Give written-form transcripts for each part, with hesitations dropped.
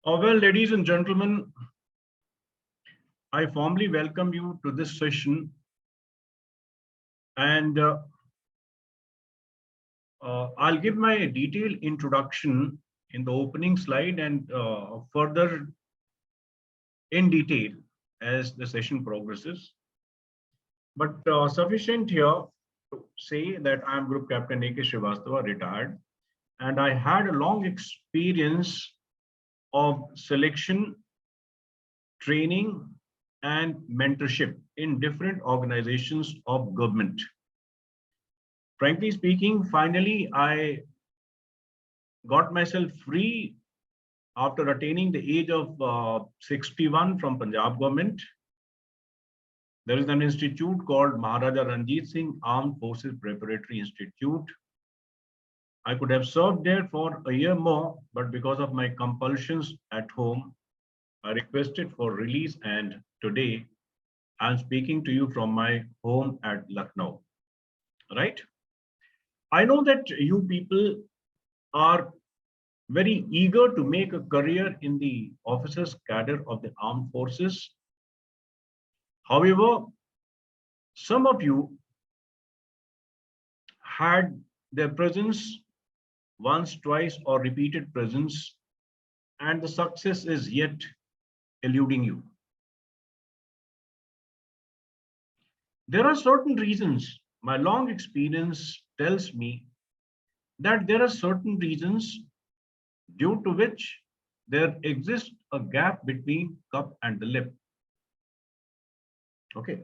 Well, ladies and gentlemen, I formally welcome you to this session, and I'll give my detailed introduction in the opening slide and further in detail as the session progresses. But sufficient here to say that I am Group Captain A.K. Shrivastava, retired, and I had a long experience of selection, training, and mentorship in different organizations of government. Frankly speaking, finally, I got myself free after attaining the age of 61 from Punjab government. There is an institute called Maharaja Ranjit Singh Armed Forces Preparatory Institute. I could have served there for a year more, but because of my compulsions at home, I requested for release, and today I'm speaking to you from my home at Lucknow. Right? I know that you people are very eager to make a career in the officers cadre of the armed forces. However, some of you had their presence once, twice, or repeated presence, and the success is yet eluding you. There are certain reasons. My long experience tells me that there are certain reasons due to which there exists a gap between cup and the lip. Okay.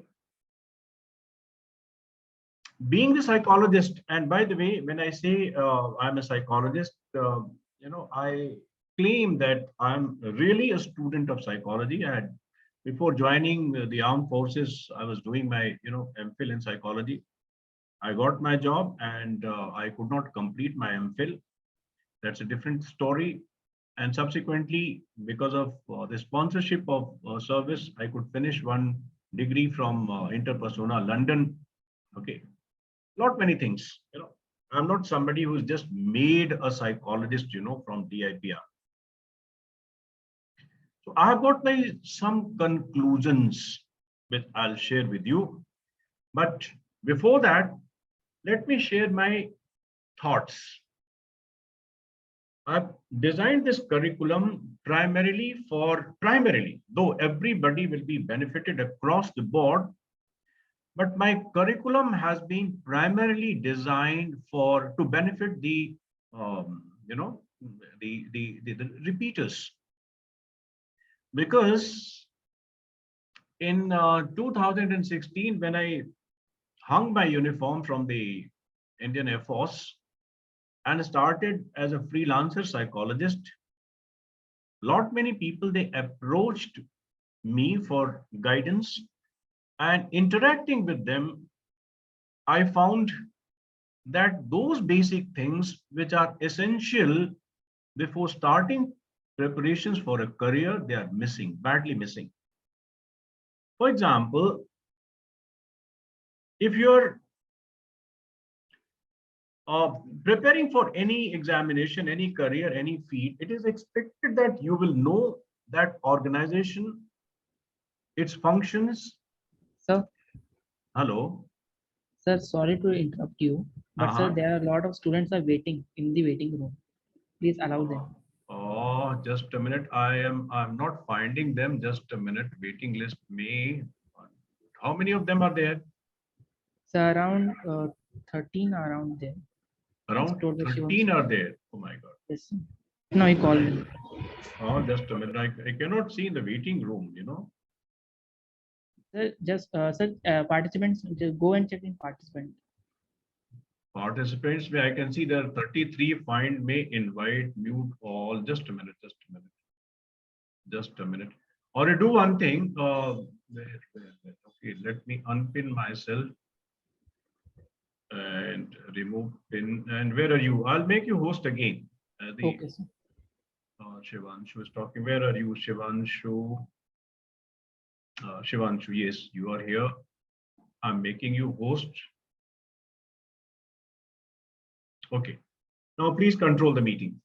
Being the psychologist, and by the way, when I say I'm a psychologist, I claim that I'm really a student of psychology. Before joining the armed forces, I was doing my MPhil in psychology. I got my job and I could not complete my MPhil. That's a different story. And subsequently, because of the sponsorship of service, I could finish one degree from Inter Persona London. Okay, not many things. I'm not somebody who's just made a psychologist, from DIPR. So I have got some conclusions which I'll share with you. But before that, let me share my thoughts. I've designed this curriculum primarily, though everybody will be benefited across the board, but my curriculum has been primarily designed to benefit the repeaters. Because in 2016, when I hung my uniform from the Indian Air Force and started as a freelancer psychologist, many people, they approached me for guidance, and interacting with them, I found that those basic things which are essential before starting preparations for a career, they are missing, badly missing. For example, if you're preparing for any examination, any career, any field, it is expected that you will know that organization, its functions. Sir. Hello. Sir, sorry to interrupt you, but sir, there are a lot of students are waiting in the waiting room. Please allow them. Oh, just a minute. I'm not finding them. Just a minute. Waiting list may. How many of them are there? Sir, around 13 are around there. Around 13 are there. Oh my God. Yes. No, he called me. Oh, just a minute. I cannot see in the waiting room, Sir, just participants, just go and check in participant. Participants, I can see there are 33. Find, may, invite, mute all. Just a minute. Just a minute. Or I do one thing. Okay, let me unpin myself and remove pin. And where are you? I'll make you host again. Okay, sir. Shivanshu is talking. Where are you, Shivanshu? Shivanshu, yes, you are here. I'm making you host. Okay. Now please control the meeting.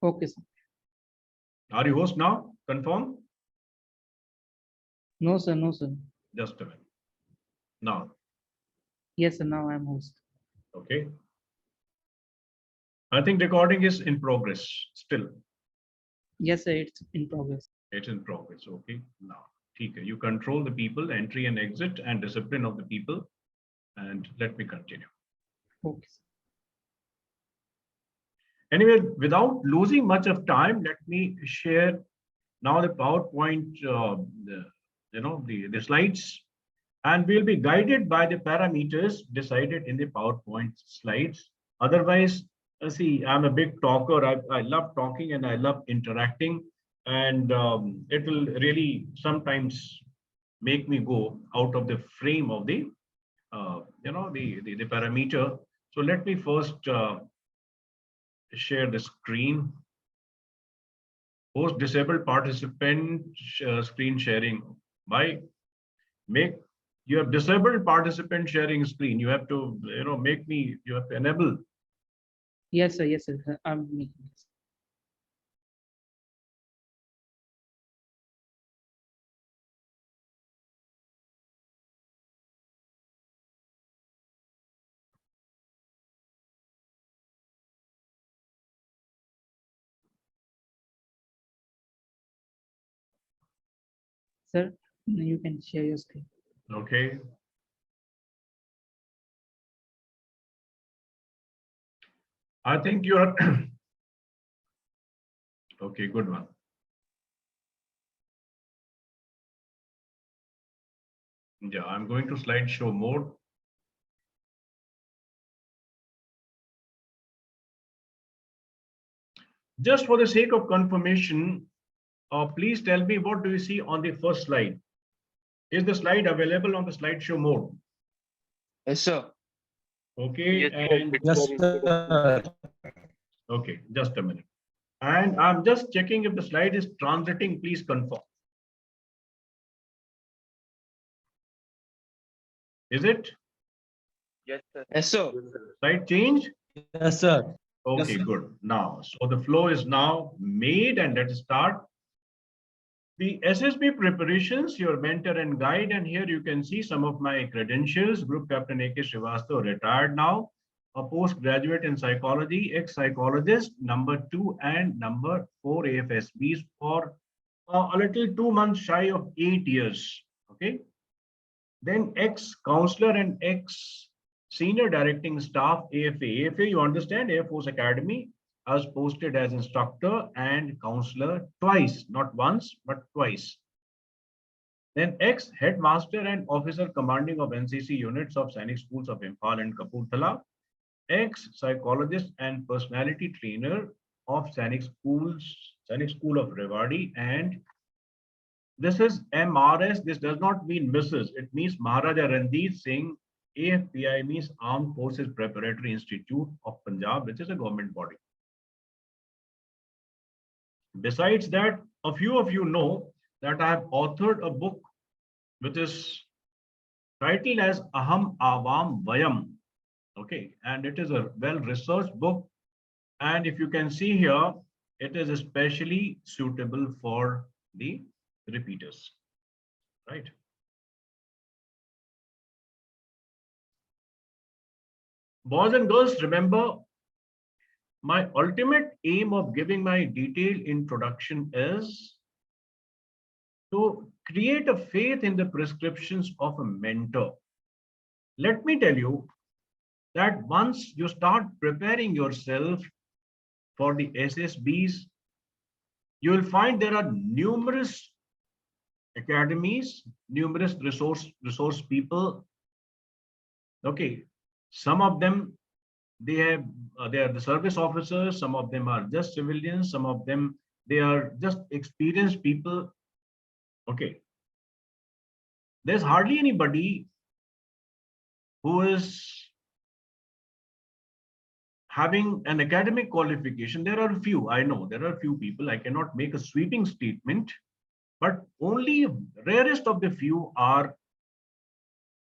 Okay, sir. Are you host now? Confirm? No, sir. No, sir. Just a minute. Now, Yes, sir. Now I'm host. okay. I think recording is in progress still. Yes, sir. It's in progress. It's in progress. Okay. Now, okay. You control the people, entry and exit, and discipline of the people. And let me continue. Okay. Anyway, without losing much of time, let me share now the PowerPoint, the slides, and we'll be guided by the parameters decided in the PowerPoint slides. Otherwise, see, I'm a big talker. I love talking and I love interacting, and it will really sometimes make me go out of the frame of the, the parameter. So let me first share the screen. Host disabled participant screen sharing. By make you have disabled participant sharing screen. You have to, you have to enable. Yes, sir. Yes, sir. I'm making this. Sir, you can share your screen. Okay. I think you are okay. Good one. Yeah, I'm going to slideshow mode. Just for the sake of confirmation, please tell me what do you see on the first slide? Is the slide available on the slideshow mode? Yes, sir. Okay, Yes, and Yes, sir. okay, just a minute. And I'm just checking if the slide is transiting. Please confirm. Is it? Yes, sir. Yes, sir. Slide change? Yes, sir. Okay, good. Now, so the flow is now made, and let's start. The SSB preparations, your mentor and guide, and here you can see some of my credentials. Group Captain A.K. Shrivastava, retired now, a postgraduate in psychology, ex-psychologist, number 2 and number 4 AFSBs for a little 2 months shy of 8 years. Okay. Then ex-counselor and ex-senior directing staff, AFA. AFA, you understand, Air Force Academy. I was posted as instructor and counselor twice, not once, but twice. Then ex-headmaster and officer commanding of NCC units of Sainik Schools of Imphal and Kapurthala. Ex-psychologist and personality trainer of Sainik School of Rewari, and this is MRS. This does not mean Mrs. It means Maharaja Ranjit Singh. AFPI means Armed Forces Preparatory Institute of Punjab, which is a government body. Besides that, a few of you know that I have authored a book which is titled as Aham Avam Vayam. Okay, and it is a well-researched book. And if you can see here, it is especially suitable for the repeaters, right? Boys and girls, remember, my ultimate aim of giving my detailed introduction is to create a faith in the prescriptions of a mentor. Let me tell you that once you start preparing yourself for the SSBs, you will find there are numerous academies, numerous resource people. Okay, some of them they are the service officers, some of them are just civilians, some of them they are just experienced people. Okay, there's hardly anybody who is having an academic qualification. There are a few, I know there are a few people. I cannot make a sweeping statement, but only rarest of the few are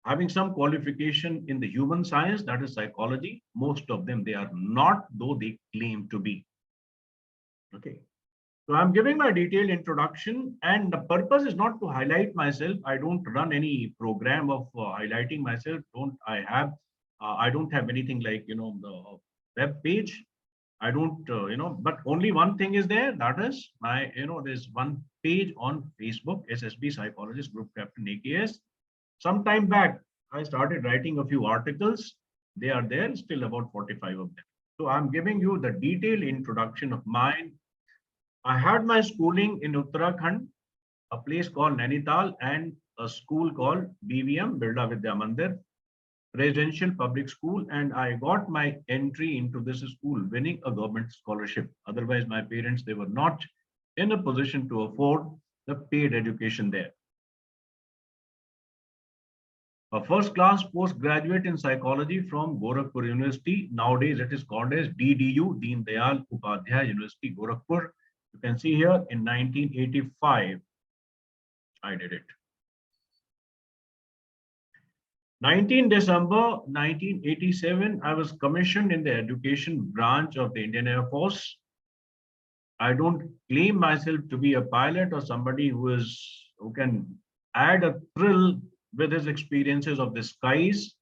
having some qualification in the human science, that is psychology. Most of them, they are not, though they claim to be. Okay. So I'm giving my detailed introduction, and the purpose is not to highlight myself. I don't run any program of highlighting myself. I don't have anything like, the web page. I don't, but only one thing is there. That is there's one page on Facebook, SSB Psychologist Group Captain AKS. Some time back, I started writing a few articles. They are there, still about 45 of them. So I'm giving you the detailed introduction of mine. I had my schooling in Uttarakhand, a place called Nainital, and a school called BVM, Birla Vidya Mandir, residential public school, and I got my entry into this school winning a government scholarship. Otherwise, my parents, they were not in a position to afford the paid education there. A first class postgraduate in psychology from Gorakhpur University. Nowadays, it is called as DDU, Deen Dayal Upadhyay University, Gorakhpur. You can see here in 1985, I did it. 19 December 1987, I was commissioned in the education branch of the Indian Air Force. I don't claim myself to be a pilot or somebody who can add a thrill with his experiences of the skies.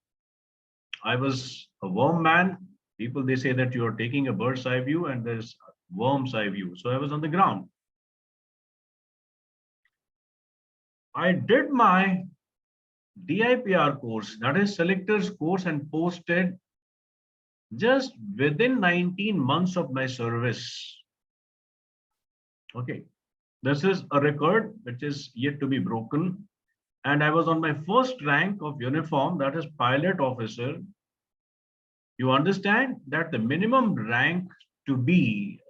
I was a worm man. People, they say that you are taking a bird's eye view and there's worm's eye view. So I was on the ground. I did my DIPR course, that is selectors course, and posted just within 19 months of my service. Okay, this is a record which is yet to be broken. And I was on my first rank of uniform, that is pilot officer. You understand that the minimum rank to be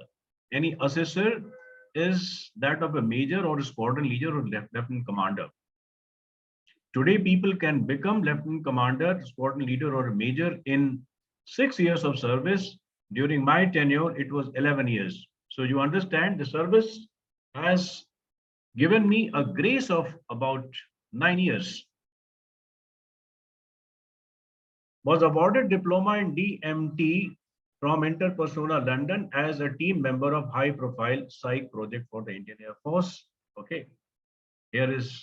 any assessor is that of a major or a squadron leader or lieutenant commander. Today, people can become lieutenant commander, squadron leader, or a major in 6 years of service. During my tenure, it was 11 years. So you understand the service has given me a grace of about 9 years. Was awarded diploma in DMT from Interpersonal London as a team member of high profile psych project for the Indian Air Force. Okay, here is,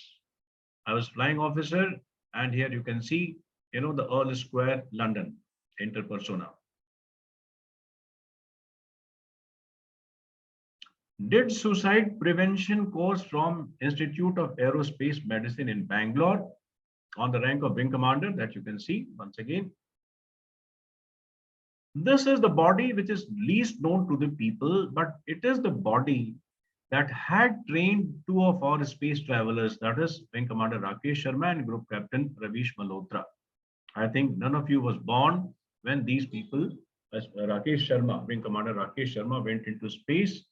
I was flying officer, and here you can see, the Earl Square, London, Interpersona. Did suicide prevention course from Institute of Aerospace Medicine in Bangalore on the rank of wing commander, that you can see once again. This is the body which is least known to the people, but it is the body that had trained two of our space travelers, that is Wing Commander Rakesh Sharma and Group Captain Ravish Malhotra. I think none of you was born when these people, as Rakesh Sharma, Wing Commander Rakesh Sharma, went into space.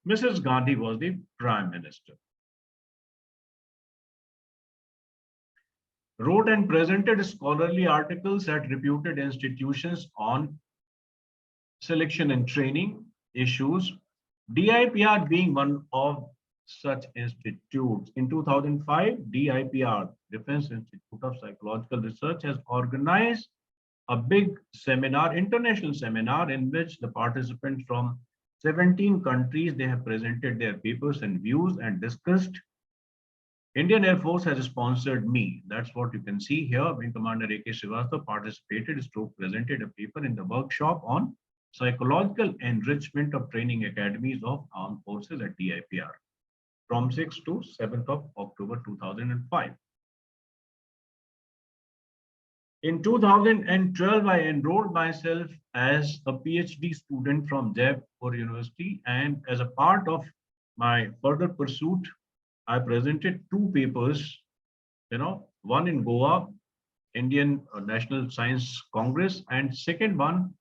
Mrs. Gandhi was the Prime Minister. Wrote and presented scholarly articles at reputed institutions on selection and training issues, DIPR being one of such institutes. In 2005, DIPR, Defence Institute of Psychological Research, has organized a big seminar, international seminar, in which the participants from 17 countries, they have presented their papers and views and discussed. Indian Air Force has sponsored me. That's what you can see here. Wing Commander A.K. Shrivastava participated, presented a paper in the workshop on psychological enrichment of training academies of armed forces at DIPR from 6th to 7th of October 2005. In 2012, I enrolled myself as a PhD student from Jaipur University, and as a part of my further pursuit, I presented two papers, one in Goa, Indian National Science Congress, and second one,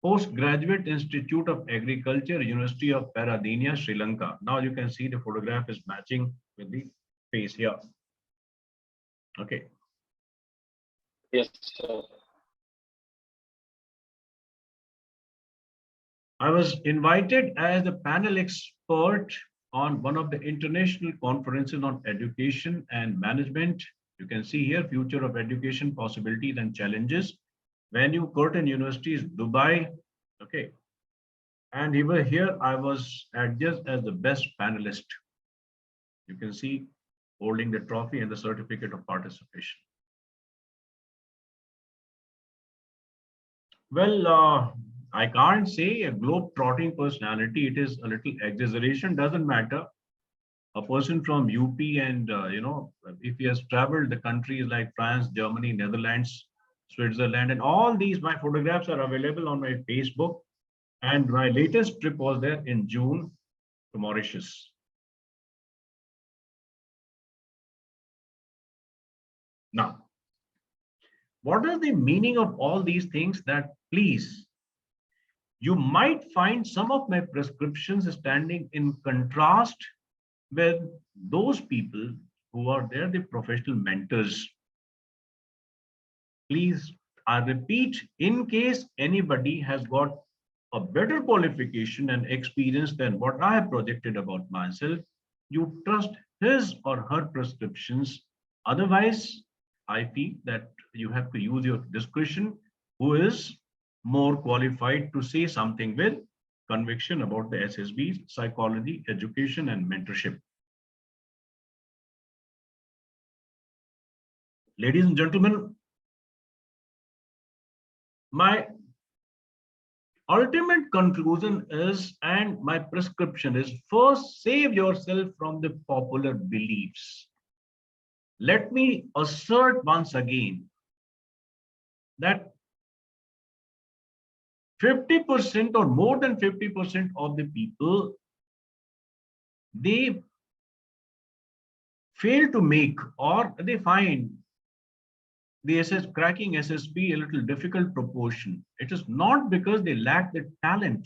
Postgraduate Institute of Agriculture, University of Paradenia, Sri Lanka. Now you can see the photograph is matching with the face here. Okay. Yes, sir. I was invited as a panel expert on one of the international conferences on education and management. You can see here, future of education, possibilities and challenges. Venue, Curtin University is Dubai. Okay. And even here, I was adjudged as the best panelist. You can see holding the trophy and the certificate of participation. Well, I can't say a globe-trotting personality. It is a little exaggeration. Doesn't matter. A person from UP and if he has traveled the countries like France, Germany, Netherlands, Switzerland, and all these, my photographs are available on my Facebook. And my latest trip was there in June to Mauritius. Now, what is the meaning of all these things? That please, you might find some of my prescriptions standing in contrast with those people who are there, the professional mentors. Please, I repeat, in case anybody has got a better qualification and experience than what I have projected about myself, you trust his or her prescriptions. Otherwise, I feel that you have to use your discretion, who is more qualified to say something with conviction about the SSB, psychology, education, and mentorship. Ladies and gentlemen, my ultimate conclusion is, and my prescription is, first save yourself from the popular beliefs. Let me assert once again that 50% or more than 50% of the people, they fail to make, or they find the cracking SSB a little difficult proportion. It is not because they lack the talent.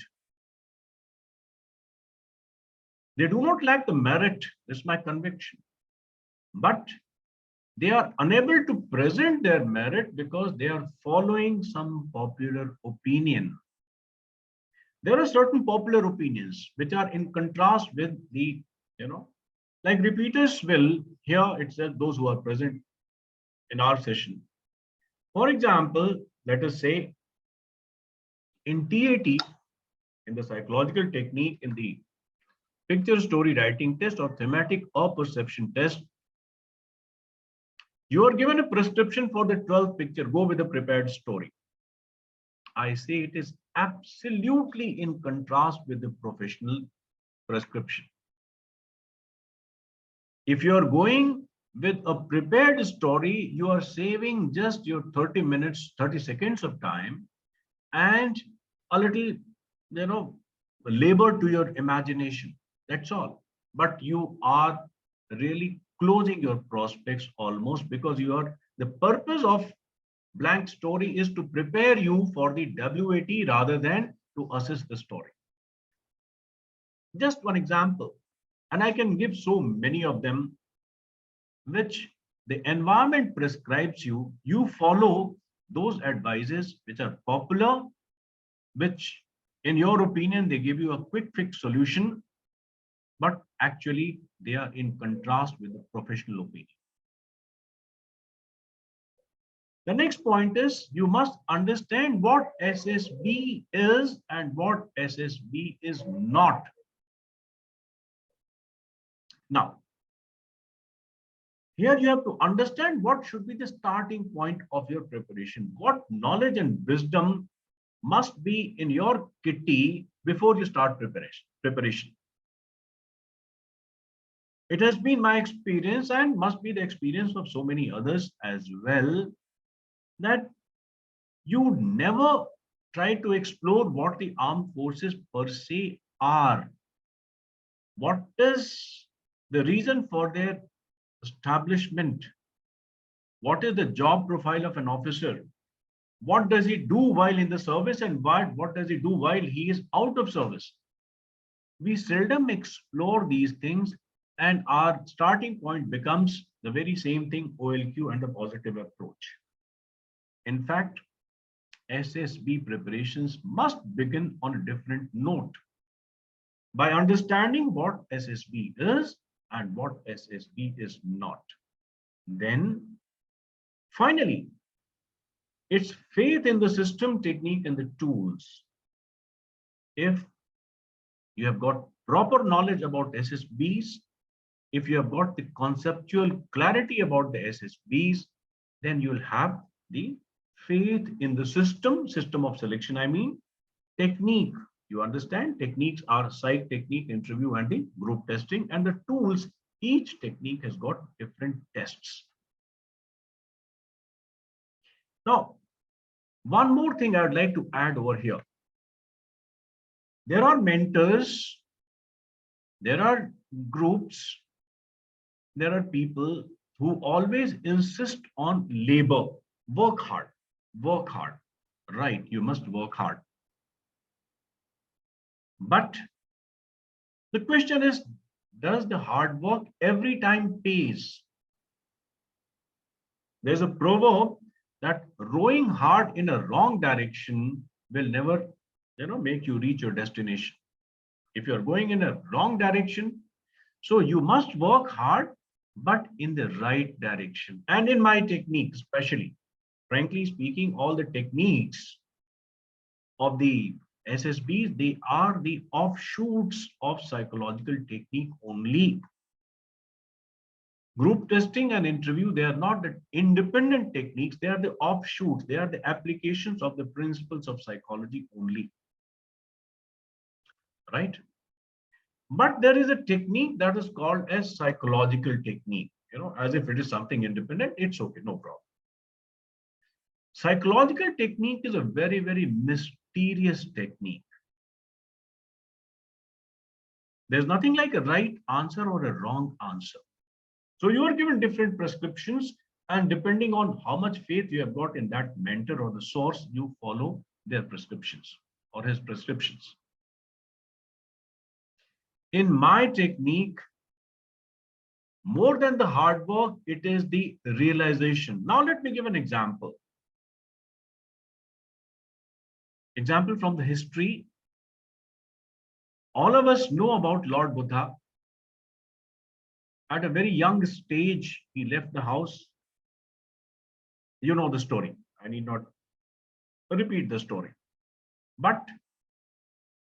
They do not lack the merit, this is my conviction. But they are unable to present their merit because they are following some popular opinion. There are certain popular opinions which are in contrast with the, like repeaters will, here it says those who are present in our session. For example, let us say in TAT, in the psychological technique, in the picture story writing test or thematic or perception test, you are given a prescription for the 12th picture, go with a prepared story. I say it is absolutely in contrast with the professional prescription. If you are going with a prepared story, you are saving just your 30 minutes, 30 seconds of time and a little, labor to your imagination. That's all. But you are really closing your prospects almost, because the purpose of blank story is to prepare you for the WAT rather than to assess the story. Just one example, and I can give so many of them, which the environment prescribes you, you follow those advices which are popular, which in your opinion, they give you a quick fix solution, but actually they are in contrast with the professional opinion. The next point is you must understand what SSB is and what SSB is not. Now, here you have to understand what should be the starting point of your preparation. What knowledge and wisdom must be in your kitty before you start preparation. It has been my experience and must be the experience of so many others as well, that you never try to explore what the armed forces per se are. What is the reason for their establishment? What is the job profile of an officer? What does he do while in the service, and what does he do while he is out of service? We seldom explore these things, and our starting point becomes the very same thing, OLQ and a positive approach. In fact, SSB preparations must begin on a different note by understanding what SSB is and what SSB is not. Then, finally, it's faith in the system, technique, and the tools. If you have got proper knowledge about SSBs, if you have got the conceptual clarity about the SSBs, then you'll have the faith in the system of selection. I mean, technique. You understand? Techniques are psych technique, interview, and the group testing, and the tools. Each technique has got different tests. Now, one more thing I would like to add over here. There are mentors, there are groups, there are people who always insist on labor, work hard, right? You must work hard. But the question is, does the hard work every time pays? There's a proverb that rowing hard in a wrong direction will never, make you reach your destination. If you're going in a wrong direction, so you must work hard, but in the right direction. And in my technique, especially, frankly speaking, all the techniques of the SSBs, they are the offshoots of psychological technique only. Group testing and interview, they are not the independent techniques, they are the offshoots, they are the applications of the principles of psychology only. Right? But there is a technique that is called as psychological technique, as if it is something independent, it's okay, no problem. Psychological technique is a very, very mysterious technique. There's nothing like a right answer or a wrong answer. So you are given different prescriptions, and depending on how much faith you have got in that mentor or the source, you follow their prescriptions or his prescriptions. In my technique, more than the hard work, it is the realization. Now let me give an example. Example from the history. All of us know about Lord Buddha. At a very young stage, he left the house. You know the story. I need not repeat the story. But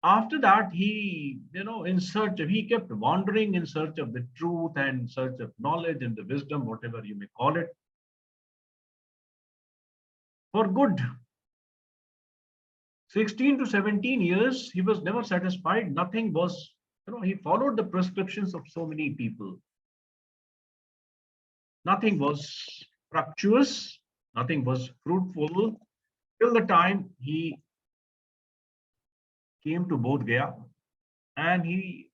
after that, he, he kept wandering in search of the truth and search of knowledge and the wisdom, whatever you may call it. For good 16 to 17 years, he was never satisfied. Nothing was, he followed the prescriptions of so many people. Nothing was fructuous, nothing was fruitful, till the time he came to Bodh Gaya and he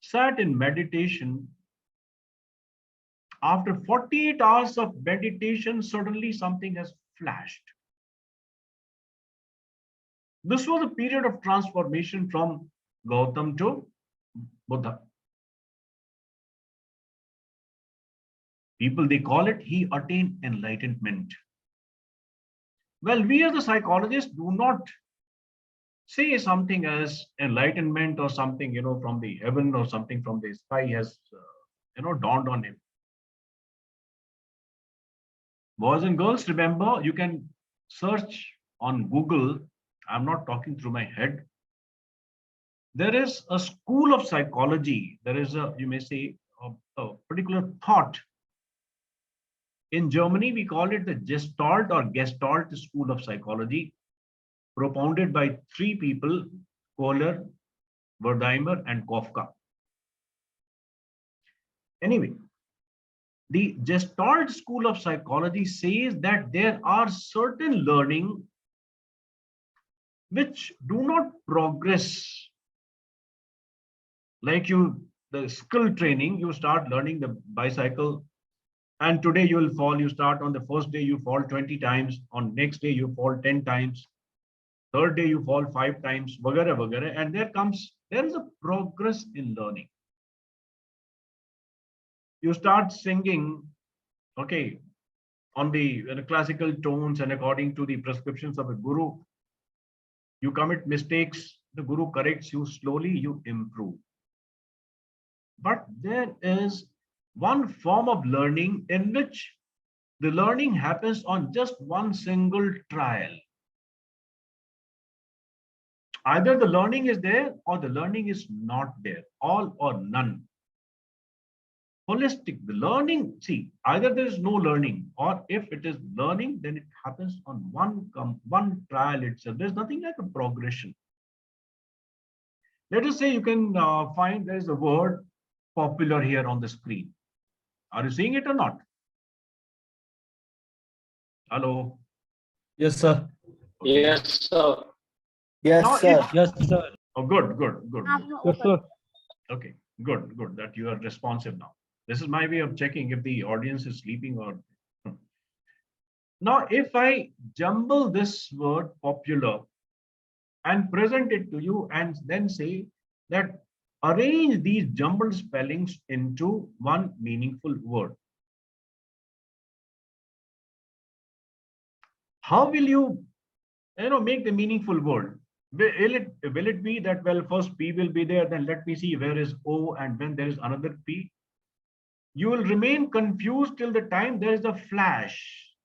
sat in meditation. After 48 hours of meditation, suddenly something has flashed. This was a period of transformation from Gautam to Buddha. People, they call it, he attained enlightenment. Well, we as the psychologists do not say something as enlightenment or something, from the heaven or something from the sky has, dawned on him. Boys and girls, remember, you can search on Google. I'm not talking through my head. There is a school of psychology. There is a, you may say, a particular thought. In Germany, we call it the Gestalt or Gestalt School of Psychology, propounded by three people, Kohler, Wertheimer, and Kafka. Anyway, the Gestalt School of Psychology says that there are certain learning which do not progress. Like the skill training, you start learning the bicycle, and today you will fall, you start on the first day, you fall 20 times, on next day you fall 10 times, third day you fall 5 times, vagara, vagara, and there is a progress in learning. You start singing, okay, on the classical tones and according to the prescriptions of a guru. You commit mistakes, the guru corrects you, slowly you improve. But there is one form of learning in which the learning happens on just one single trial. Either the learning is there or the learning is not there, all or none. Holistic, the learning, see, either there is no learning, or if it is learning, then it happens on one trial itself. There's nothing like a progression. Let us say you can find there is a word popular here on the screen. Are you seeing it or not? Hello. Yes, sir. Okay. Yes, sir. Yes, Now, sir. if, Yes, sir. oh, good. Yes, sir. Okay, good that you are responsive now. This is my way of checking if the audience is sleeping or. Now, if I jumble this word popular and present it to you and then say that arrange these jumbled spellings into one meaningful word. How will you make the meaningful word? Will it be that, well, first P will be there, then let me see where is O, and when there is another P? You will remain confused till the time there is a flash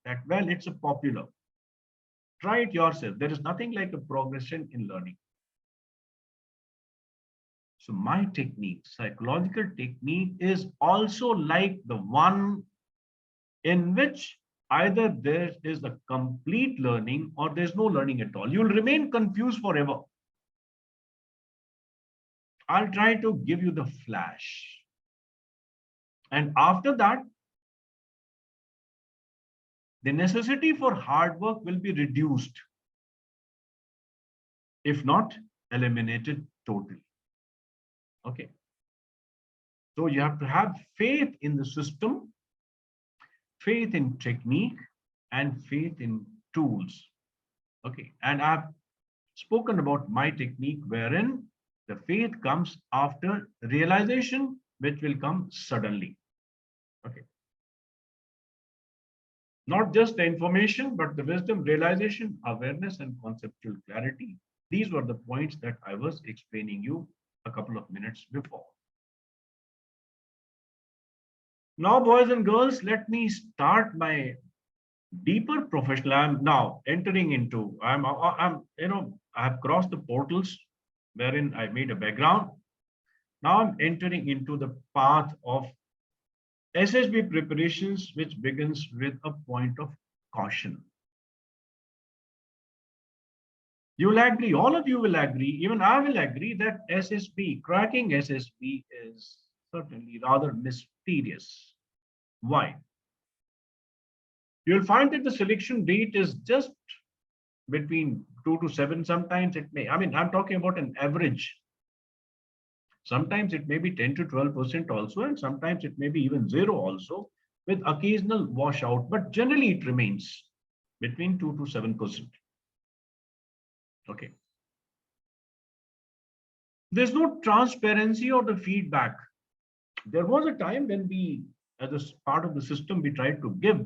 that, well, it's a popular. Try it yourself. There is nothing like a progression in learning. So my technique, psychological technique, is also like the one in which either there is a complete learning or there's no learning at all. You'll remain confused forever. I'll try to give you the flash. And after that, the necessity for hard work will be reduced, if not eliminated totally. Okay. So you have to have faith in the system, faith in technique, and faith in tools. Okay. And I've spoken about my technique wherein the faith comes after realization, which will come suddenly. Okay. Not just the information, but the wisdom, realization, awareness, and conceptual clarity. These were the points that I was explaining you a couple of minutes before. Now, boys and girls, let me start my deeper professional. I'm now entering into, I have crossed the portals wherein I made a background. Now I'm entering into the path of SSB preparations, which begins with a point of caution. You will agree, all of you will agree, even I will agree that SSB, cracking SSB is certainly rather mysterious. Why? You'll find that the selection rate is just between 2 to 7. Sometimes it may, I'm talking about an average. Sometimes it may be 10 to 12% also, and sometimes it may be even 0 also, with occasional washout, but generally it remains between 2 to 7%. Okay. There's no transparency or the feedback. There was a time when we, as a part of the system, we tried to give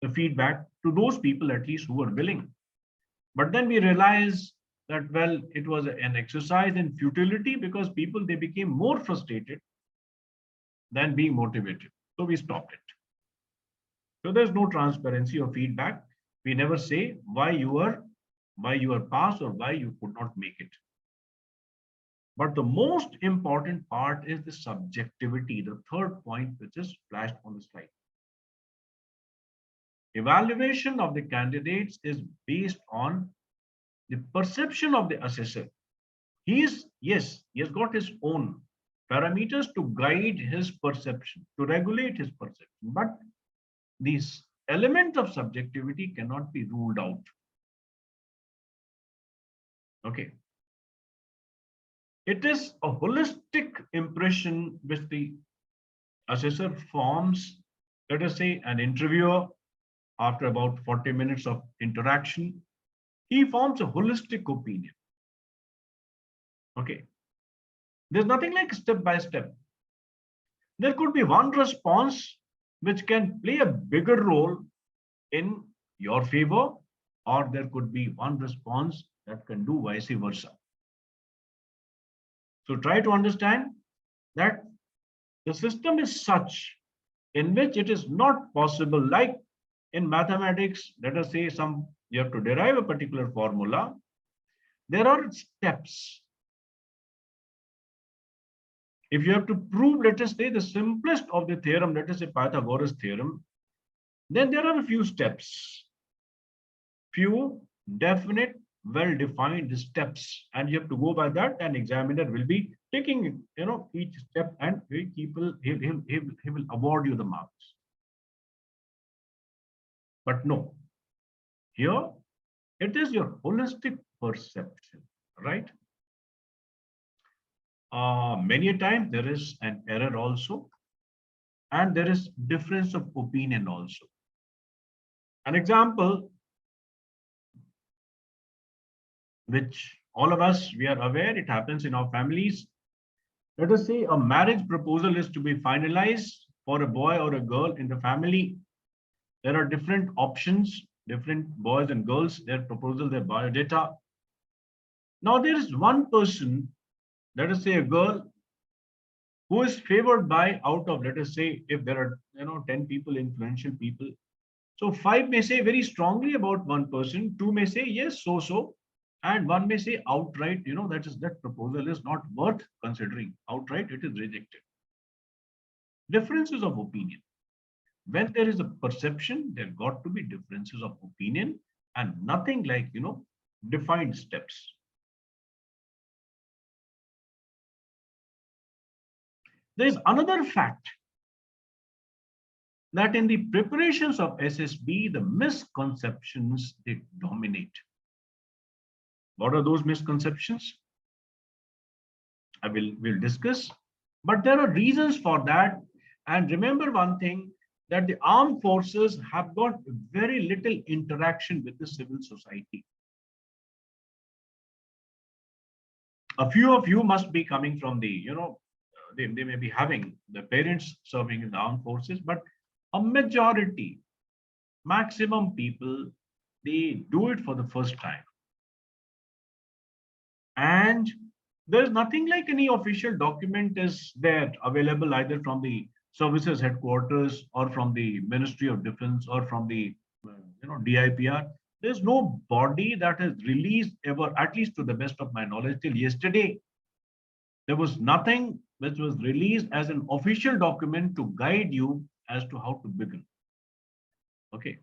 the feedback to those people at least who were willing. But then we realized that, well, it was an exercise in futility because people, they became more frustrated than being motivated. So we stopped it. So there's no transparency or feedback. We never say why you are passed or why you could not make it. But the most important part is the subjectivity, the third point, which is flashed on the slide. Evaluation of the candidates is based on the perception of the assessor. He has got his own parameters to guide his perception, to regulate his perception. But this element of subjectivity cannot be ruled out. Okay. It is a holistic impression which the assessor forms. Let us say an interviewer, after about 40 minutes of interaction, he forms a holistic opinion. Okay. There's nothing like step by step. There could be one response which can play a bigger role in your favor, or there could be one response that can do vice versa. So try to understand that the system is such in which it is not possible, like in mathematics, let us say you have to derive a particular formula. there are steps. If you have to prove, let us say, the simplest of the theorem, let us say Pythagoras theorem, then there are a few steps, few definite, well-defined steps, and you have to go by that. And examiner will be taking, each step, and he will award you the marks. But no, here it is your holistic perception, right? Many a time there is an error also, and there is difference of opinion also. An example which all of us, we are aware, it happens in our families. Let us say a marriage proposal is to be finalized for a boy or a girl in the family. There are different options, different boys and girls, their proposal, their biodata. Now there is one person, let us say a girl, who is favored by, out of, let us say, if there are 10 people, influential people. So 5 may say very strongly about one person, 2 may say yes, so, and 1 may say outright, that proposal is not worth considering. Outright, it is rejected. Differences of opinion. When there is a perception, there got to be differences of opinion, and nothing like, defined steps. There is another fact that in the preparations of SSB, the misconceptions, they dominate. What are those misconceptions? We'll discuss, but there are reasons for that. And remember one thing, that the armed forces have got very little interaction with the civil society. A few of you must be coming from the, they may be having the parents serving in the armed forces, but a majority, maximum people, they do it for the first time. And there's nothing like any official document is there available either from the services headquarters or from the Ministry of Defense or from the DIPR. There's no body that has released ever, at least to the best of my knowledge, till yesterday. There was nothing which was released as an official document to guide you as to how to begin. Okay.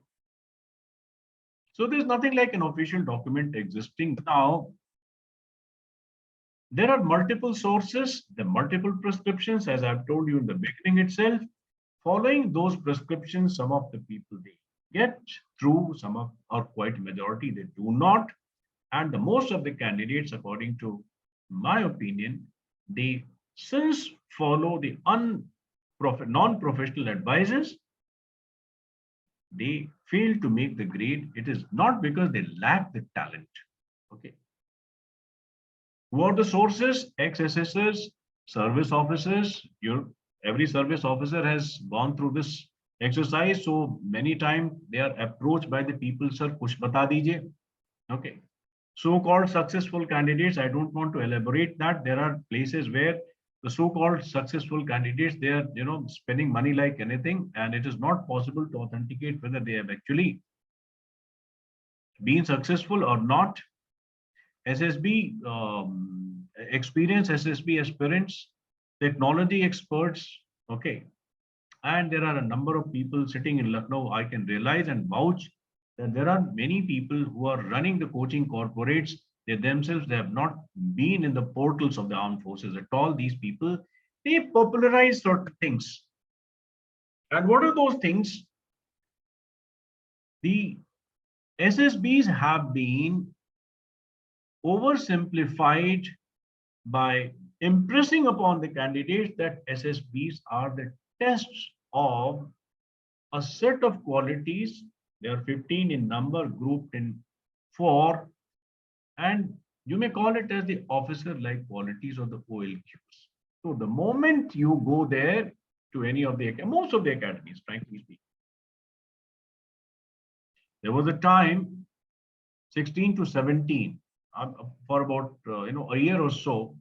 So there's nothing like an official document existing. Now, there are multiple sources, the multiple prescriptions, as I've told you in the beginning itself. Following those prescriptions, some of the people, they get through, some of, or quite a majority, they do not. And the most of the candidates, according to my opinion, they since follow the non-professional advices, they fail to make the grade. It is not because they lack the talent. Okay. Who are the sources? Ex-SSers, service officers. Every service officer has gone through this exercise. So many times they are approached by the people, sir, kuch bata dijiye. Okay. So-called successful candidates, I don't want to elaborate that. There are places where the so-called successful candidates, they are, spending money like anything, and it is not possible to authenticate whether they have actually been successful or not. SSB experienced SSB aspirants, technology experts, okay. And there are a number of people sitting in Lucknow, I can realize and vouch that there are many people who are running the coaching corporates. They themselves, they have not been in the portals of the armed forces at all. These people, they popularize certain things. And what are those things? The SSBs have been oversimplified by impressing upon the candidates that SSBs are the tests of a set of qualities. There are 15 in number, grouped in 4, and you may call it as the officer-like qualities or the OLQs. So the moment you go there to any of the, most of the academies, frankly speaking, there was a time, 16 to 17, for about a year or so,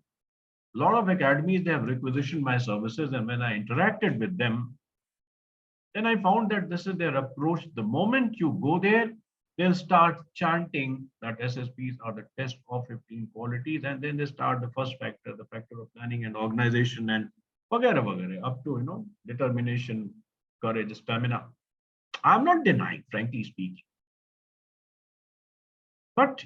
a lot of academies, they have requisitioned my services, and when I interacted with them, then I found that this is their approach. The moment you go there, they'll start chanting that SSBs are the test of 15 qualities, and then they start the first factor, the factor of planning and organization, and vagara, up to determination, courage, stamina. I'm not denying, frankly speaking. But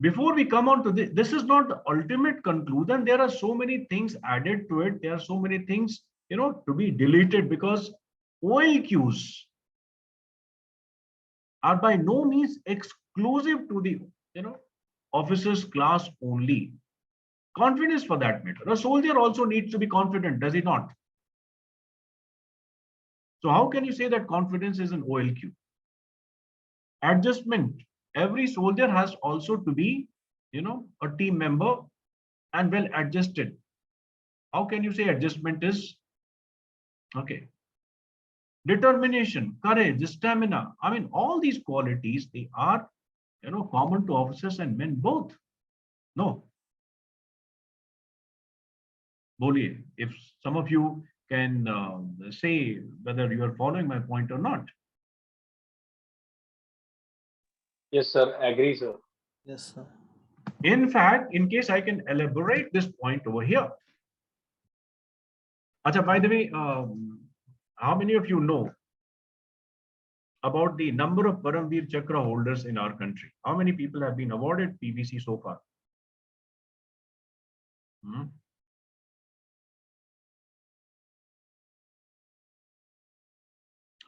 before we come on to this, this is not the ultimate conclusion. There are so many things added to it. There are so many things, to be deleted, because OLQs are by no means exclusive to the, officers class only. Confidence for that matter. A soldier also needs to be confident, does he not? So how can you say that confidence is an OLQ? Adjustment. Every soldier has also to be, a team member and well adjusted. How can you say adjustment is? Okay. Determination, courage, stamina. I mean, all these qualities, they are, common to officers and men both. No. Boliye, if some of you can say whether you are following my point or not. Yes, sir. Agree, sir. Yes, sir. In fact, in case I can elaborate this point over here. Acha, by the way, how many of you know about the number of Paramveer Chakra holders in our country? How many people have been awarded PVC so far?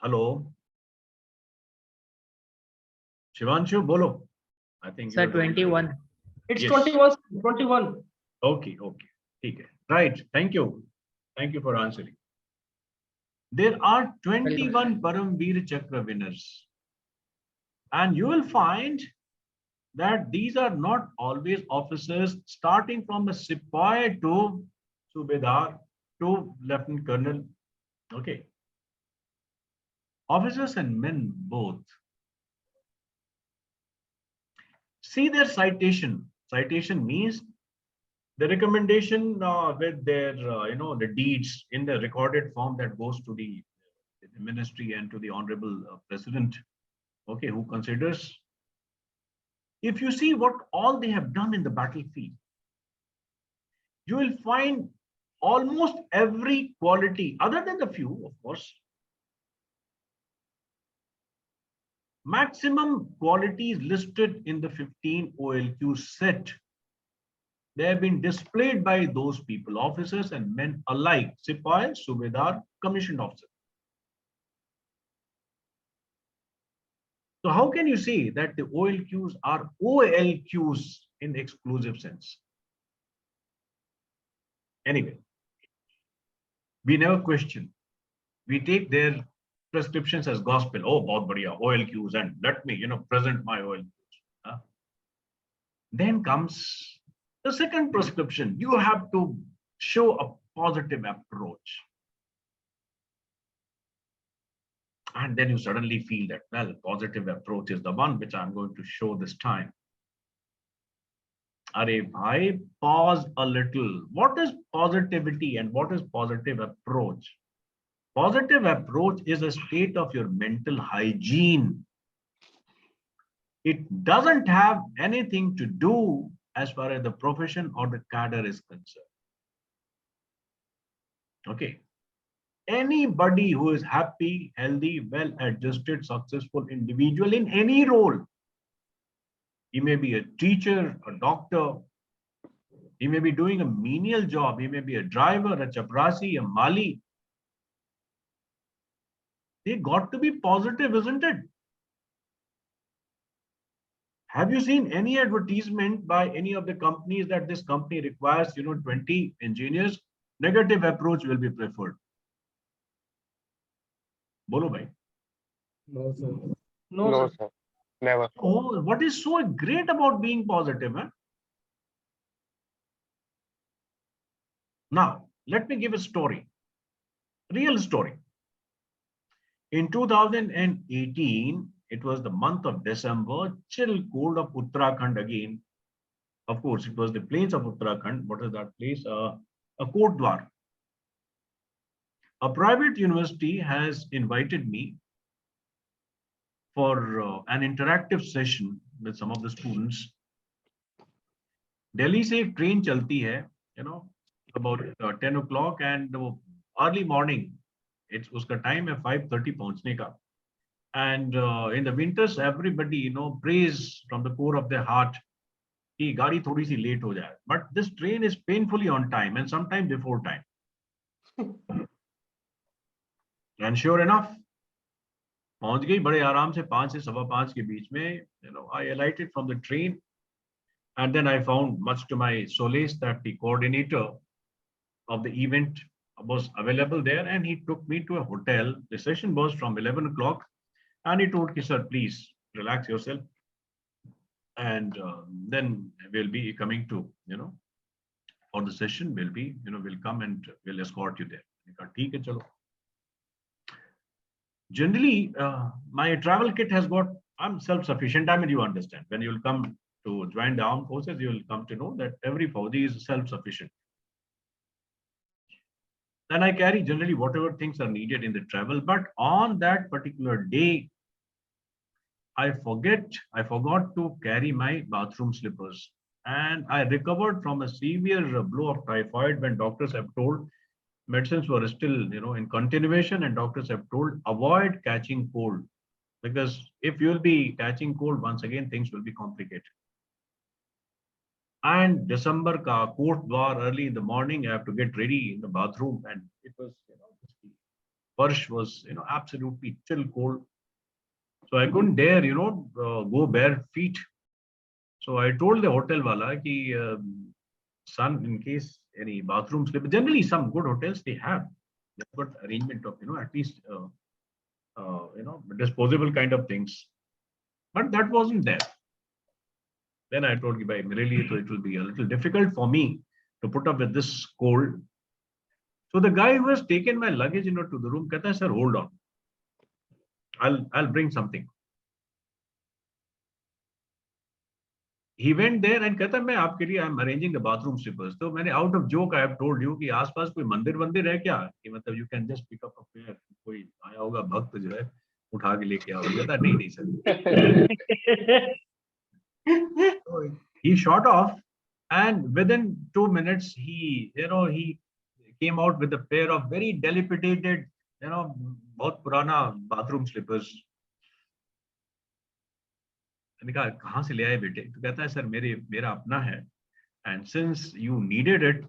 Hello? Shivanshu, bolo. I think. Sir, 21. It's Yes. 21. Okay. Okay. Right. Thank you. Thank you for answering. There are 21 Paramveer Chakra winners. And you will find that these are not always officers, starting from a Sepoy to Subedar to Lieutenant Colonel. Okay. Officers and men both. See their citation. Citation means the recommendation with their, the deeds in the recorded form that goes to the ministry and to the Honorable President, okay, who considers. If you see what all they have done in the battlefield, you will find almost every quality, other than the few, of course, maximum qualities listed in the 15 OLQ set. They have been displayed by those people, officers and men alike, Sepoy, Subedar, commissioned officer. So how can you say that the OLQs are OLQs in the exclusive sense? Anyway, we never question. We take their prescriptions as gospel. Oh, bahut badhiya, OLQs, and let me, present my OLQs. Then comes the second prescription. You have to show a positive approach. And then you suddenly feel that, well, positive approach is the one which I'm going to show this time. Are bhai, pause a little. What is positivity and what is positive approach? Positive approach is a state of your mental hygiene. It doesn't have anything to do as far as the profession or the cadre is concerned. Okay. Anybody who is happy, healthy, well-adjusted, successful individual in any role, he may be a teacher, a doctor, he may be doing a menial job, he may be a driver, a chaprasi, a mali. They got to be positive, isn't it? Have you seen any advertisement by any of the companies that this company requires, 20 engineers? Negative approach will be preferred. Bolo bhai. No, sir. No, sir. Never. Oh, what is so great about being positive? Now, let me give a story. Real story. In 2018, it was the month of December, chill cold of Uttarakhand again. Of course, it was the plains of Uttarakhand. What is that place? A Kotdwar. A private university has invited me for an interactive session with some of the students. Delhi से एक train चलती है, about 10 o'clock, and early morning, उसका time है 5:30 पहुंचने का. And in the winters, everybody, prays from the core of their heart कि गाड़ी थोड़ी सी late हो जाए. But this train is painfully on time and sometime before time. And sure enough, पहुंच गई बड़े आराम से 5 से 5:15 के बीच में. I alighted from the train, and then I found, much to my solace, that the coordinator of the event was available there, and he took me to a hotel. The session was from 11 o'clock, and he told me, sir, please relax yourself, and then we'll be coming to, for the session, we'll come and we'll escort you there. ठीक है, चलो. Generally, my travel kit has got, I'm self-sufficient. I mean, you understand, when you'll come to join the armed forces, you'll come to know that every Fauji is self-sufficient. Then I carry generally whatever things are needed in the travel, but on that particular day, I forgot to carry my bathroom slippers, and I recovered from a severe blow of typhoid when doctors have told medicines were still, in continuation, and doctors have told avoid catching cold, because if you'll be catching cold once again, things will be complicated. And December ka court bar, early in the morning, I have to get ready in the bathroom, and it was, Farsh was, absolutely chill cold. So I couldn't dare, go bare feet. So I told the hotel wala ki, son, in case any bathroom slip, generally some good hotels, they've got arrangement of, at least, disposable kind of things. But that wasn't there. Then I told you, by really, it will be a little difficult for me to put up with this cold. So the guy who has taken my luggage, to the room, कहता है, sir, hold on. I'll bring something. He went there and कहता है, मैं आपके लिए, I'm arranging the bathroom slippers. तो मैंने out of joke, I have told you कि आसपास कोई मंदिर है क्या? कि मतलब you can just pick up a pair. कोई आया होगा भक्त जो है, उठा के लेके आओ. कहता नहीं sir. He shot off, and within 2 minutes, he came out with a pair of very dilapidated, बहुत पुराना bathroom slippers. मैंने कहा कहाँ से ले आए बेटे? तो कहता है सर मेरा अपना है, and since you needed it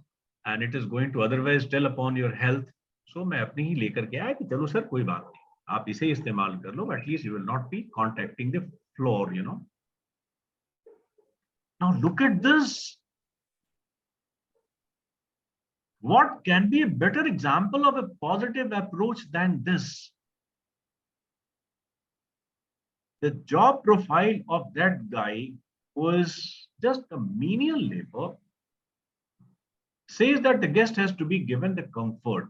and it is going to otherwise tell upon your health, so मैं अपनी ही लेकर के आया कि चलो सर कोई बात नहीं, आप इसे इस्तेमाल कर लो, at least you will not be contacting the floor, Now look at this. What can be a better example of a positive approach than this? The job profile of that guy was just a menial labor, says that the guest has to be given the comfort.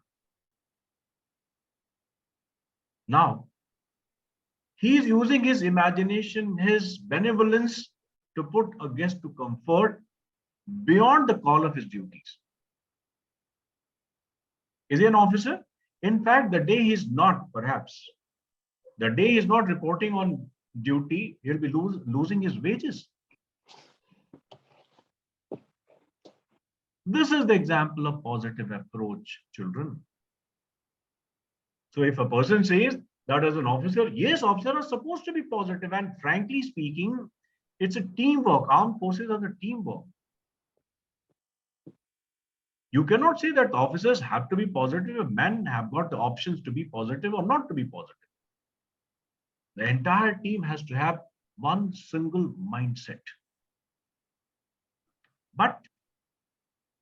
Now, he is using his imagination, his benevolence to put a guest to comfort beyond the call of his duties. Is he an officer? In fact, the day he is not, perhaps, the day he is not reporting on duty, he'll be losing his wages. This is the example of positive approach, children. So if a person says that as an officer, yes, officers are supposed to be positive, and frankly speaking, it's a teamwork. Armed forces are the teamwork. You cannot say that officers have to be positive. Men have got the options to be positive or not to be positive. The entire team has to have one single mindset. But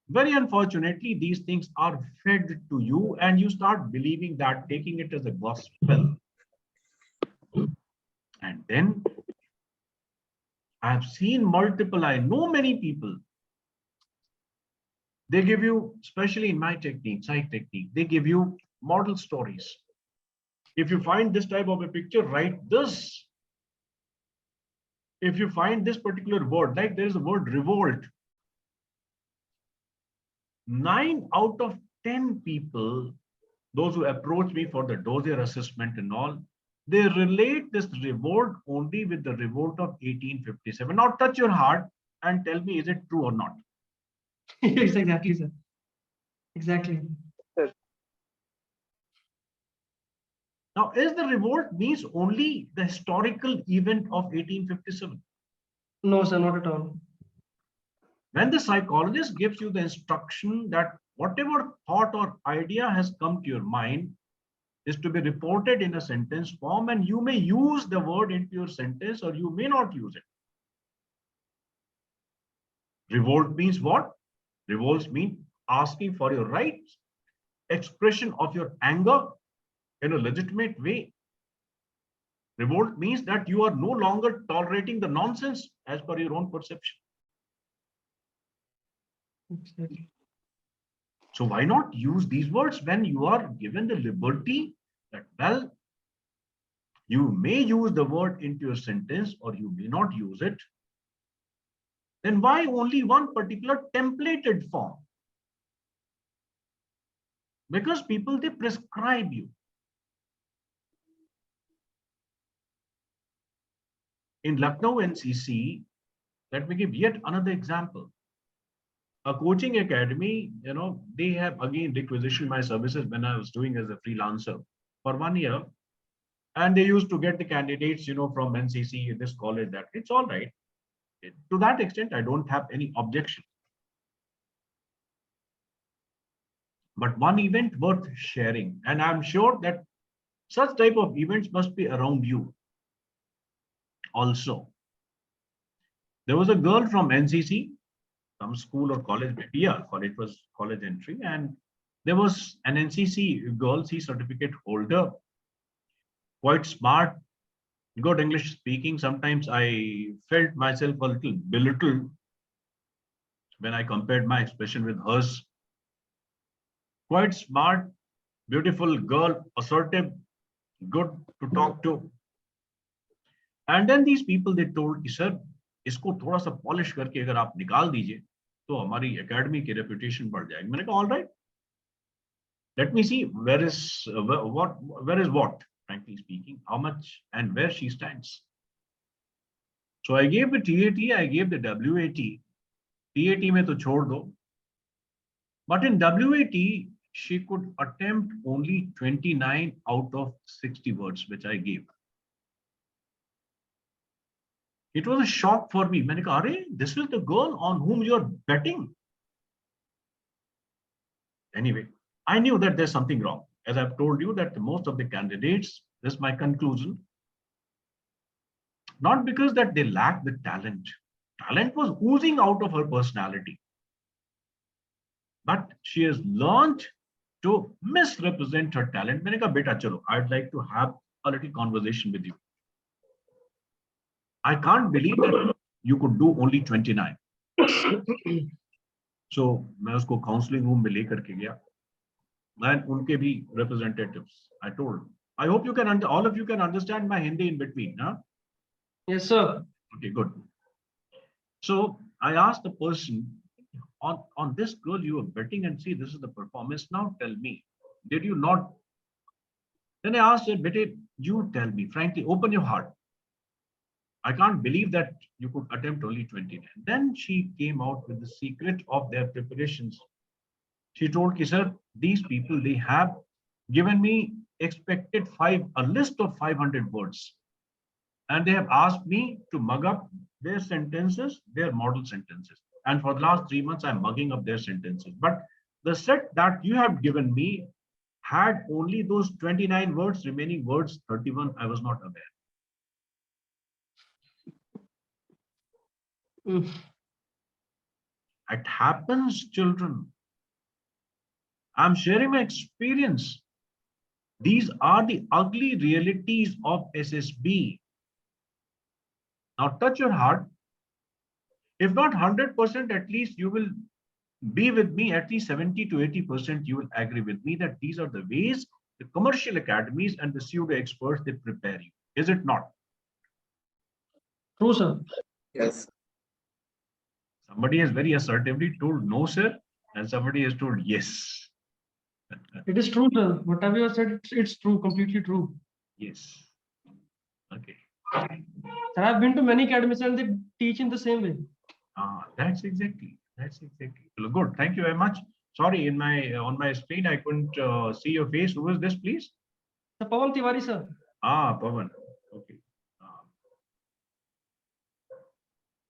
very unfortunately, these things are fed to you and you start believing that, taking it as a gospel. And then I have seen multiple, I know many people. They give you, especially in my technique, psych technique, they give you model stories. If you find this type of a picture, write this. If you find this particular word, like there is a word revolt, 9 out of 10 people, those who approach me for the dossier assessment and all, They relate this revolt only with the revolt of 1857. Now touch your heart and tell me, is it true or not? Yes, exactly, sir. Exactly. Now, is the revolt means only the historical event of 1857? No, sir, not at all. When the psychologist gives you the instruction that whatever thought or idea has come to your mind is to be reported in a sentence form, and you may use the word into your sentence or you may not use it. Revolt means what? Revolts mean asking for your rights, expression of your anger in a legitimate way. Revolt means that you are no longer tolerating the nonsense as per your own perception. Exactly. So why not use these words when you are given the liberty that, well, you may use the word into your sentence or you may not use it? Then why only one particular templated form? Because people, they prescribe you. In Lucknow NCC, let me give yet another example. A coaching academy, they have again requisitioned my services when I was doing as a freelancer for 1 year. And they used to get the candidates, from NCC, this college, that. It's all right. To that extent, I don't have any objection. But one event worth sharing, and I'm sure that such type of events must be around you also. There was a girl from NCC, some school or college, maybe, yeah, it was college entry, and there was an NCC girl, C certificate holder, quite smart, good English speaking. Sometimes I felt myself a little belittled when I compared my expression with hers. Quite smart, beautiful girl, assertive, good to talk to. And then these people, they told, sir, इसको थोड़ा सा polish करके अगर आप निकाल दीजिए तो हमारी एकेडमी की रेपुटेशन बढ़ जाएगी. मैंने कहा, all right, let me see where is what, frankly speaking, how much and where she stands. So I gave the TAT, I gave the WAT. TAT में तो छोड़ दो. But in WAT, she could attempt only 29 out of 60 words, which I gave. It was a shock for me. मैंने कहा, अरे, this is the girl on whom you are betting. Anyway, I knew that there's something wrong. As I've told you that most of the candidates, this is my conclusion, not because that they lack the talent. Talent was oozing out of her personality. But she has learned to misrepresent her talent. मैंने कहा, बेटा चलो, I'd like to have a little conversation with you. I can't believe that you could do only 29. So मैं उसको counseling room में लेकर के गया. And उनके भी representatives. I told, I hope you can all of you can understand my Hindi in between, huh? Yes, sir. Okay, good. So I asked the person, on this girl you were betting, and see, this is the performance. Now tell me, did you not? Then I asked her, Bete, you tell me, frankly, open your heart. I can't believe that you could attempt only 29. Then she came out with the secret of their preparations. She told me, sir, these people, they have given me a list of 500 words. And they have asked me to mug up their sentences, their model sentences. And for the last 3 months, I'm mugging up their sentences. But the set that you have given me had only those 29 words, remaining words, 31, I was not aware. It happens, children. I'm sharing my experience. These are the ugly realities of SSB. Now touch your heart. If not 100%, at least you will be with me, at least 70 to 80%, you will agree with me that these are the ways the commercial academies and the pseudo experts, they prepare you. Is it not? True, sir. Yes. Somebody has very assertively told no, sir, and somebody has told yes. It is true, sir. Whatever you have said, it's true, completely true. Yes. Sir, I've been to many academies and they teach in the same way. That's exactly. Good. Thank you very much. Sorry, in my on my screen I couldn't see your face. Who is this, please? The Pawan Tiwari, sir. Pawan. Okay.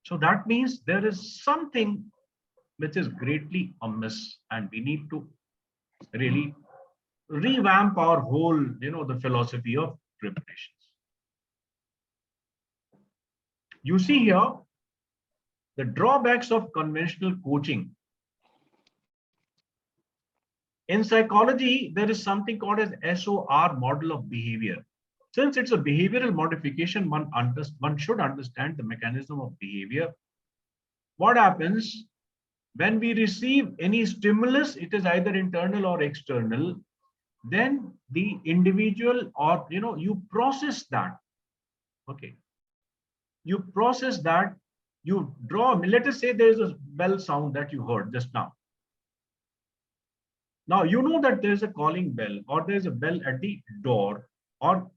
So that means there is something which is greatly amiss, and we need to really revamp our whole, the philosophy of preparations. You see here the drawbacks of conventional coaching. In psychology, there is something called as SOR, model of behavior. Since it's a behavioral modification, one should understand the mechanism of behavior. What happens when we receive any stimulus, it is either internal or external, then the individual, or you process that. Okay, you process that, you draw. Let us say there is a bell sound that you heard just now. Now you know that there is a calling bell, or there is a bell at the door, or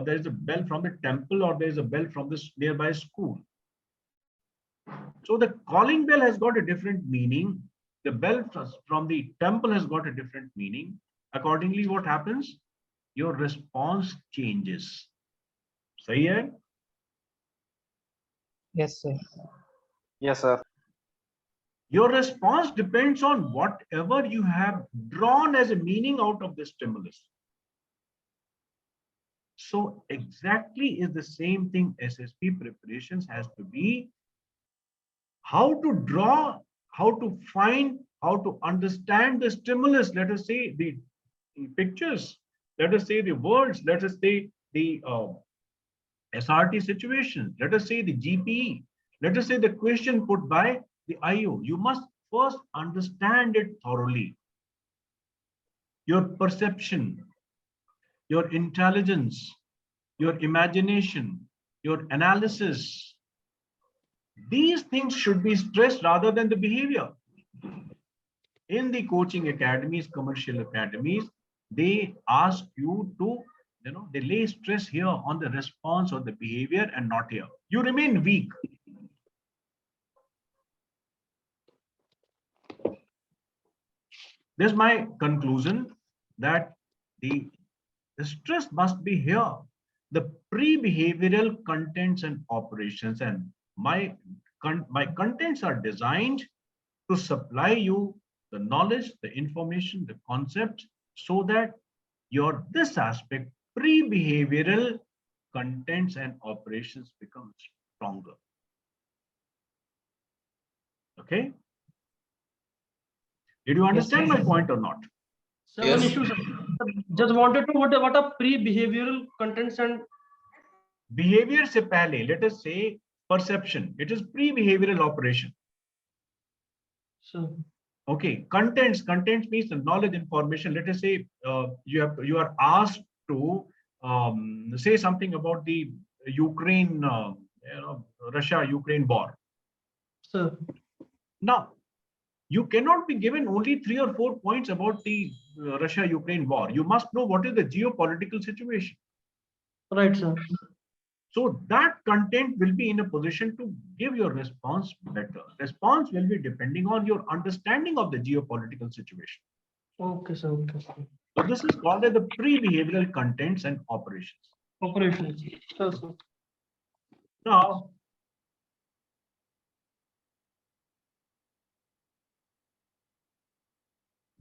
there is a bell from the temple, or there is a bell from this nearby school. So the calling bell has got a different meaning. The bell from the temple has got a different meaning. Accordingly, what happens? Your response changes. Sahi hai? Yes, sir. Yes, sir. Your response depends on whatever you have drawn as a meaning out of the stimulus. So exactly is the same thing SSB preparations has to be. How to draw, how to find, how to understand the stimulus, let us say the pictures, let us say the words, let us say the SRT situation, let us say the GPE, let us say the question put by the IO. You must first understand it thoroughly. Your perception, your intelligence, your imagination, your analysis, these things should be stressed rather than the behavior. In the coaching academies, commercial academies, they ask you to, they lay stress here on the response or the behavior and not here. You remain weak. This is my conclusion, that the stress must be here. The pre-behavioral contents and operations, and my contents are designed to supply you the knowledge, the information, the concepts, so that this aspect, pre-behavioral contents and operations, become stronger. Okay? Did you understand my point or not? Sir, one issue, sir. Just wanted to know what are pre-behavioral contents and Behavior se pehle, let us say perception. It is pre-behavioral operation. sir. Okay, contents means the knowledge, information. Let us say you are asked to say something about the Ukraine, Russia-Ukraine war. Sir. Now, you cannot be given only 3 or 4 points about the Russia-Ukraine war. You must know what is the geopolitical situation. Right, sir. So that content will be in a position to give your response better. Response will be depending on your understanding of the geopolitical situation. Okay, sir. Okay, sir. So this is called as the pre-behavioral contents and operations. Operations. Sure, sir.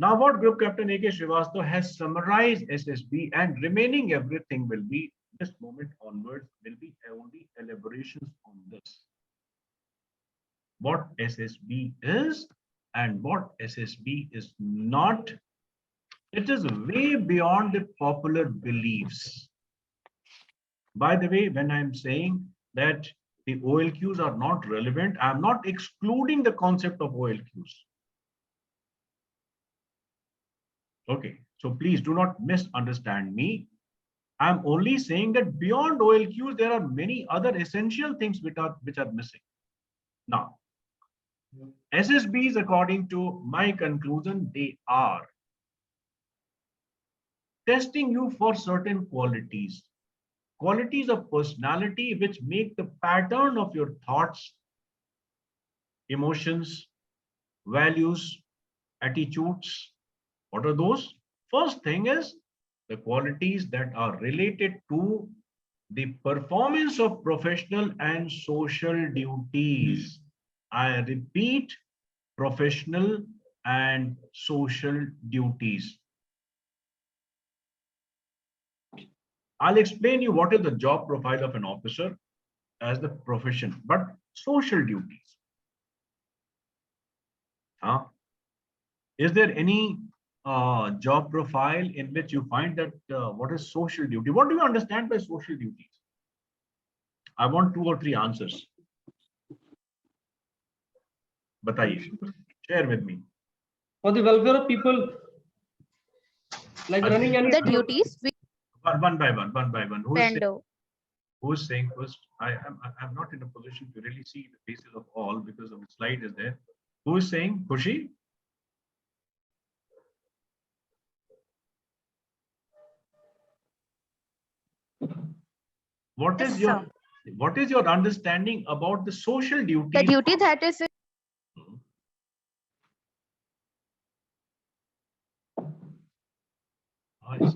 Now what Group Captain A.K. Shrivastava has summarized SSB, and remaining everything will be, this moment onwards, will be only elaborations on this. What SSB is and what SSB is not. It is way beyond the popular beliefs. By the way, when I'm saying that the OLQs are not relevant, I'm not excluding the concept of OLQs. Okay, so please do not misunderstand me. I'm only saying that beyond OLQs, there are many other essential things which are missing. Now, SSBs, according to my conclusion, they are testing you for certain qualities. qualities of personality which make the pattern of your thoughts, emotions, values, attitudes. What are those? First thing is the qualities that are related to the performance of professional and social duties. I repeat, professional and social duties. I'll explain you what is the job profile of an officer as the profession, but social duties. Is there any job profile in which you find that what is social duty? What do you understand by social duties? I want 2 or 3 answers. Bataiye, share with me. For the welfare of people, like running any The duties we One by one. render. Who's saying first? I'm not in a position to really see the faces of all because of the slide is there. Who is saying? Khushi? What is Yes, your understanding about the social duty? The duty that is Yes.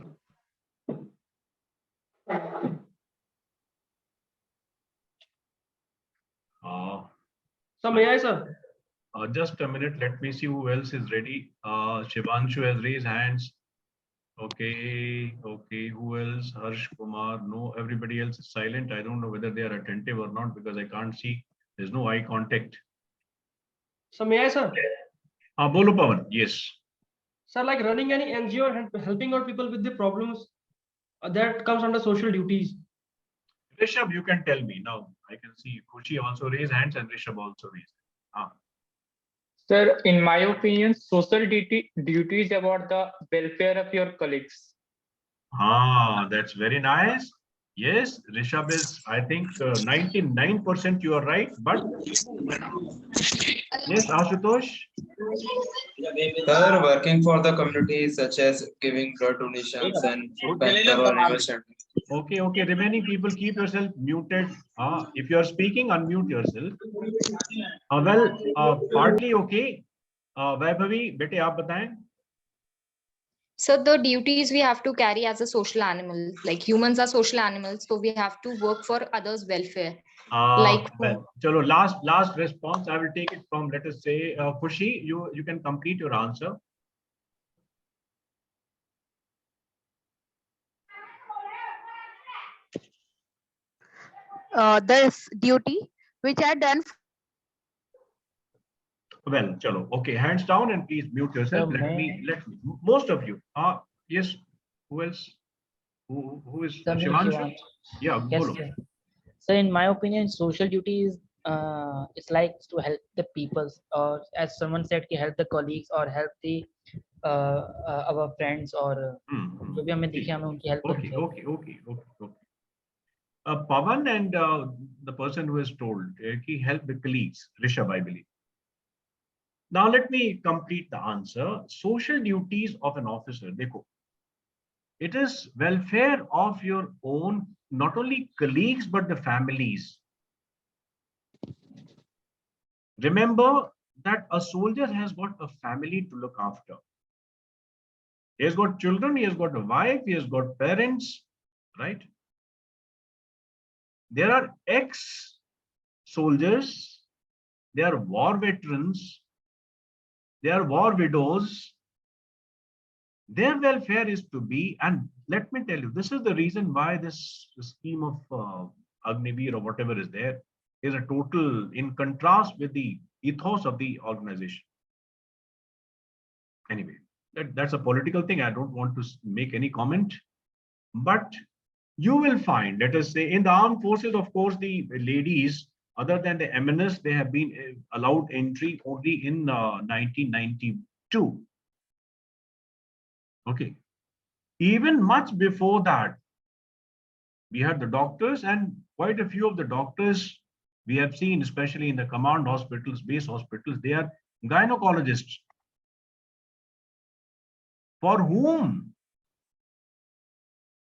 So may I, sir? Just a minute. Let me see who else is ready. Shivanshu has raised hands. Okay. Who else? Harsh Kumar. No, everybody else is silent. I don't know whether they are attentive or not because I can't see. There's no eye contact. So may I, sir? Bolo Pawan. Yes. Sir, like running any NGO and helping out people with the problems, that comes under social duties. Rishabh, you can tell me now. I can see Khushi also raised hands and Rishabh also raised. Sir, in my opinion, social duty is about the welfare of your colleagues. That's very nice. Yes, Rishabh is, I think, 99% you are right, but yes, Ashutosh. Sir, working for the community such as giving blood donations and food banker or river shelter. Okay. Remaining people, keep yourself muted. If you are speaking, unmute yourself. Partly okay. Vaibhavi, bete aap bataएं. So the duties we have to carry as a social animal, like humans are social animals, so we have to work for others' welfare. Chalo, last response. I will take it from, let us say, Khushi. You can complete your answer. this duty which are done. Well, chalo. Okay, hands down and please mute yourself. Let me. Most of you. Yes. Who else? Who is Shivanshu? Yeah. Yes, Bolo. sir. So in my opinion, social duty is it's like to help the people, or as someone said, to help the colleagues or help the our friends or जो भी हमें दिखे हमें उनकी help करनी चाहिए. Okay. Pawan and the person who is told he helped the colleagues, Rishabh, I believe. Now let me complete the answer. Social duties of an officer. Dekho, it is welfare of your own, not only colleagues, but the families. Remember that a soldier has got a family to look after. He has got children, he has got a wife, he has got parents, right? There are ex-soldiers, they are war veterans, they are war widows. Their welfare is to be, and let me tell you, this is the reason why this scheme of Agniveer or whatever is there is a total in contrast with the ethos of the organization. Anyway, that's a political thing. I don't want to make any comment, but you will find, let us say, in the armed forces, of course, the ladies, other than the MNS, they have been allowed entry only in 1992. Okay. Even much before that, we had the doctors, and quite a few of the doctors we have seen, especially in the command hospitals, base hospitals, they are gynecologists. For whom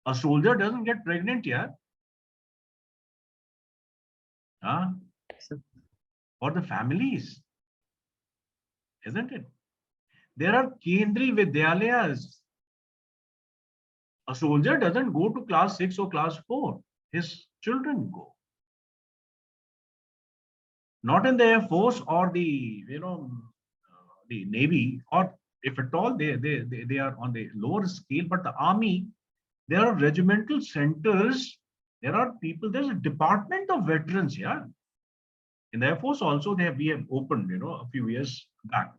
a soldier doesn't get pregnant here, Huh? For the families, isn't it? There are Kendri Vidyalayas. A soldier doesn't go to class 6 or class 4. His children go. Not in the Air Force or the, the Navy, or if at all they are on the lower scale, but the Army, there are regimental centers. There are people, there's a department of veterans, yeah. In the Air Force also, we have opened, a few years back.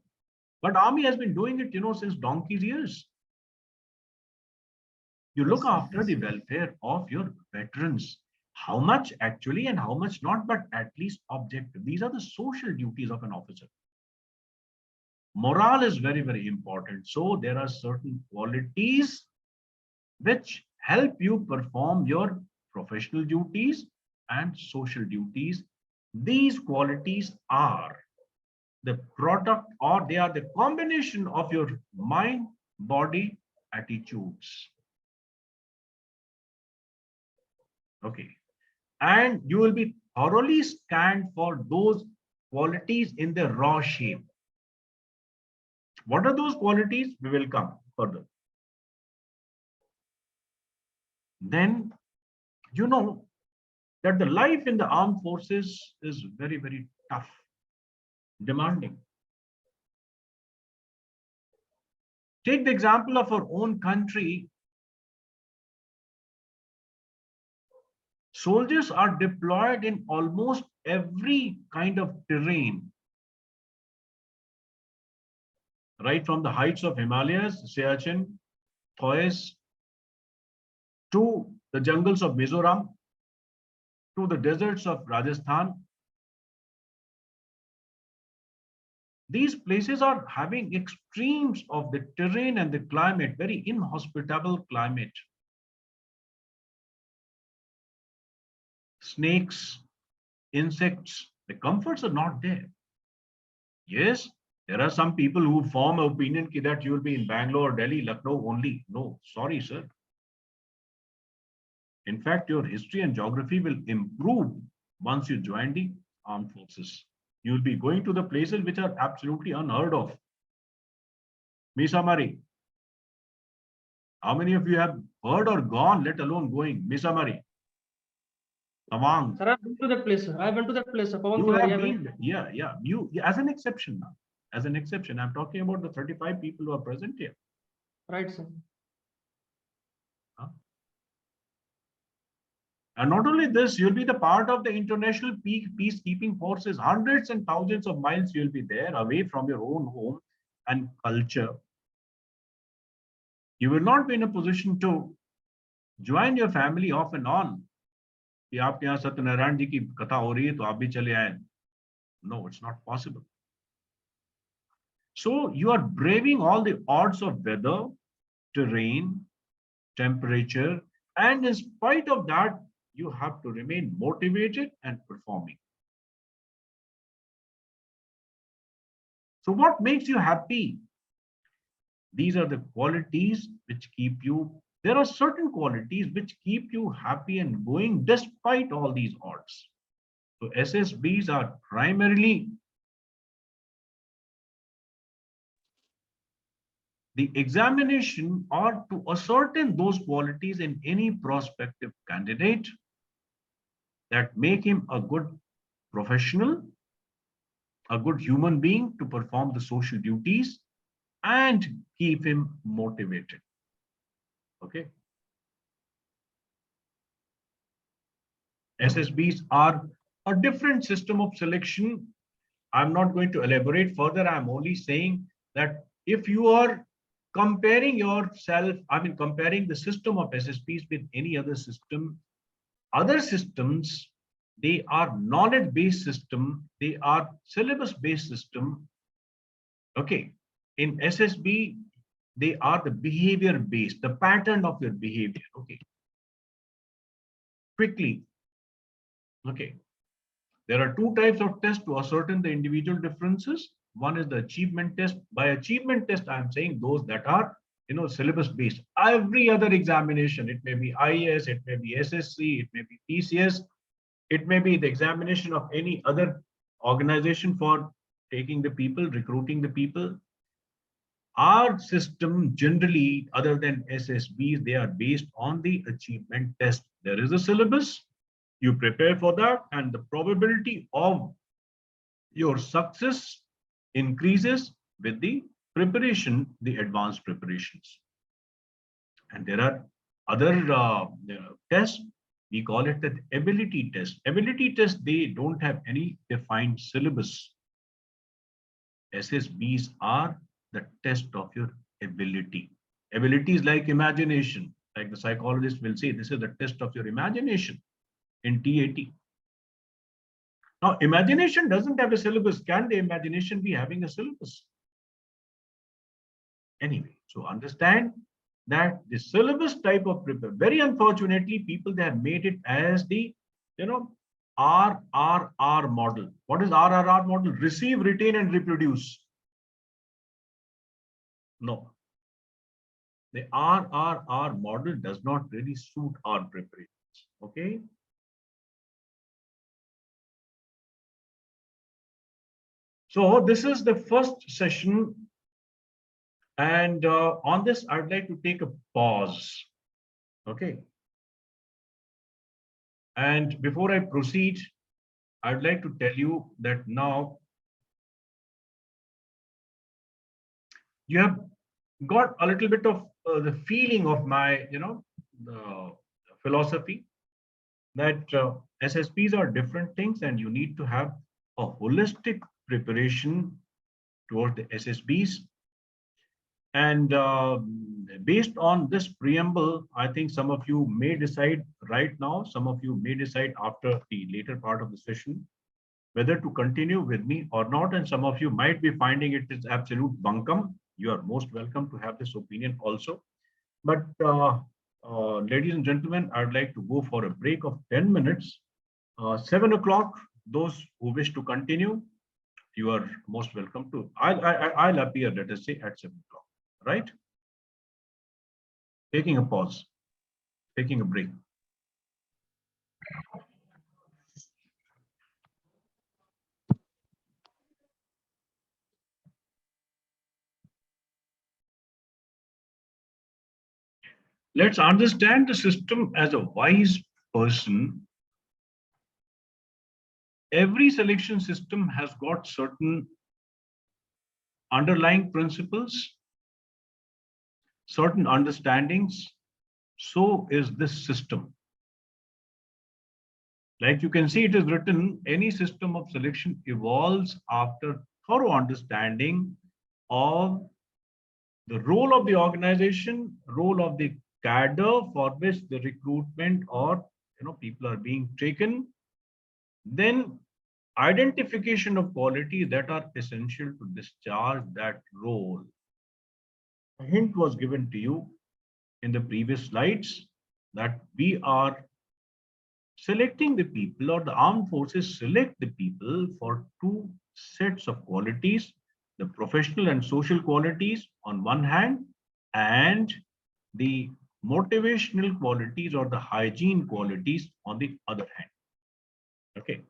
But Army has been doing it, since donkey's years. You look after the welfare of your veterans. How much actually and how much not, but at least objective. These are the social duties of an officer. Morale is very, very important. So there are certain qualities which help you perform your professional duties and social duties. These qualities are the product, or they are the combination of your mind, body, attitudes. Okay. And you will be thoroughly scanned for those qualities in the raw shape. What are those qualities? We will come further. Then, that the life in the armed forces is very, very tough, demanding. Take the example of our own country. Soldiers are deployed in almost every kind of terrain, right from the heights of Himalayas, Siachen, Thois, to the jungles of Mizoram, to the deserts of Rajasthan. These places are having extremes of the terrain and the climate, very inhospitable climate. Snakes, insects, the comforts are not there. Yes, there are some people who form an opinion that you will be in Bangalore, Delhi, Lucknow only. No, sorry, sir. In fact, your history and geography will improve once you join the armed forces. You will be going to the places which are absolutely unheard of. Misamari. How many of you have heard or gone, let alone going? Misamari. Tawang. Sir, I went to that place. Sir. I went to that place. Sir. You have been, yeah. You, as an exception now. As an exception, I'm talking about the 35 people who are present here. Right, sir. And not only this, you'll be the part of the international peacekeeping forces. Hundreds and thousands of miles you'll be there, away from your own home and culture. You will not be in a position to join your family off and on. कि आपके यहाँ सत्यनारायण जी की कथा हो रही है तो आप भी चले आए. No, it's not possible. So you are braving all the odds of weather, terrain, temperature, and in spite of that, you have to remain motivated and performing. So what makes you happy? These are the qualities which keep you. There are certain qualities which keep you happy and going despite all these odds. So SSBs are primarily the examination or to ascertain those qualities in any prospective candidate that make him a good professional, a good human being to perform the social duties and keep him motivated. Okay. SSBs are a different system of selection. I'm not going to elaborate further. I'm only saying that if you are comparing yourself, comparing the system of SSBs with any other system, other systems, they are knowledge-based system, they are syllabus-based system. Okay. In SSB, they are the behavior-based, the pattern of your behavior. Okay. Quickly. Okay. There are two types of tests to ascertain the individual differences. One is the achievement test. By achievement test, I'm saying those that are, syllabus-based. Every other examination, it may be IAS, it may be SSC, it may be PCS. It may be the examination of any other organization for taking the people, recruiting the people. Our system generally, other than SSBs, they are based on the achievement test. There is a syllabus, you prepare for that, and the probability of your success increases with the preparation, the advanced preparations. And there are other tests. We call it the ability test. Ability test, they don't have any defined syllabus. SSBs are the test of your ability. Ability is like imagination. Like the psychologist will say, this is the test of your imagination in TAT. Now, imagination doesn't have a syllabus. Can the imagination be having a syllabus? Anyway, so understand that the syllabus type of prepare, very unfortunately, people, they have made it as the, RRR model. What is RRR model? Receive, retain, and reproduce. No. The RRR model does not really suit our preparations. Okay. So this is the first session. And on this, I'd like to take a pause. Okay. And before I proceed, I'd like to tell you that now you have got a little bit of the feeling of my, philosophy that SSPs are different things, and you need to have a holistic preparation towards the SSBs. And based on this preamble, I think some of you may decide right now, some of you may decide after the later part of the session, whether to continue with me or not. And some of you might be finding it is absolute bunkum. You are most welcome to have this opinion also. But ladies and gentlemen, I'd like to go for a break of 10 minutes. 7 o'clock, those who wish to continue, you are most welcome to. I'll appear, let us say, at 7 o'clock, right? Taking a pause, taking a break. Let's understand the system as a wise person. Every selection system has got certain underlying principles, certain understandings. So is this system. Like you can see, it is written, any system of selection evolves after thorough understanding of the role of the organization, role of the cadre for which the recruitment or people are being taken, then identification of qualities that are essential to discharge that role. A hint was given to you in the previous slides that we are selecting the people, or the armed forces select the people for two sets of qualities, the professional and social qualities on one hand, and the motivational qualities or the hygiene qualities on the other hand. Okay.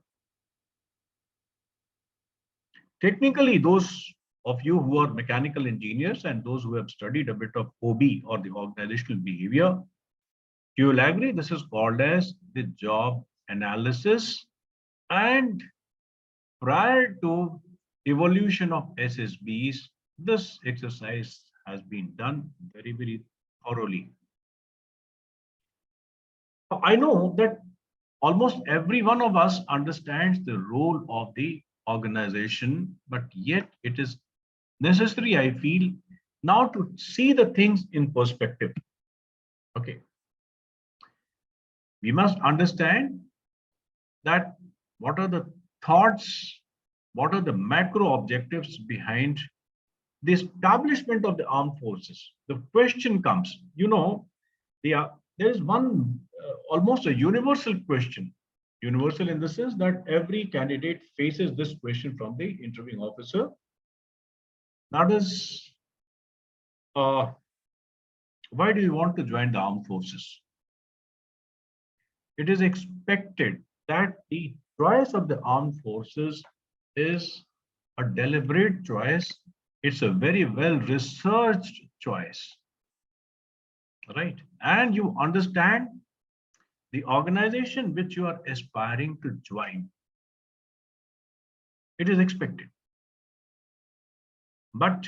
Technically, those of you who are mechanical engineers and those who have studied a bit of OB or the organizational behavior, you will agree this is called as the job analysis. And prior to evolution of SSBs, this exercise has been done very, very thoroughly. I know that almost every one of us understands the role of the organization, but yet it is necessary, I feel, now to see the things in perspective. Okay. We must understand that what are the thoughts, what are the macro objectives behind the establishment of the armed forces. The question comes, there is one almost a universal question. Universal in the sense that every candidate faces this question from the interviewing officer. That is, why do you want to join the armed forces? It is expected that the choice of the armed forces is a deliberate choice. It's a very well researched choice, right? And you understand the organization which you are aspiring to join. It is expected. But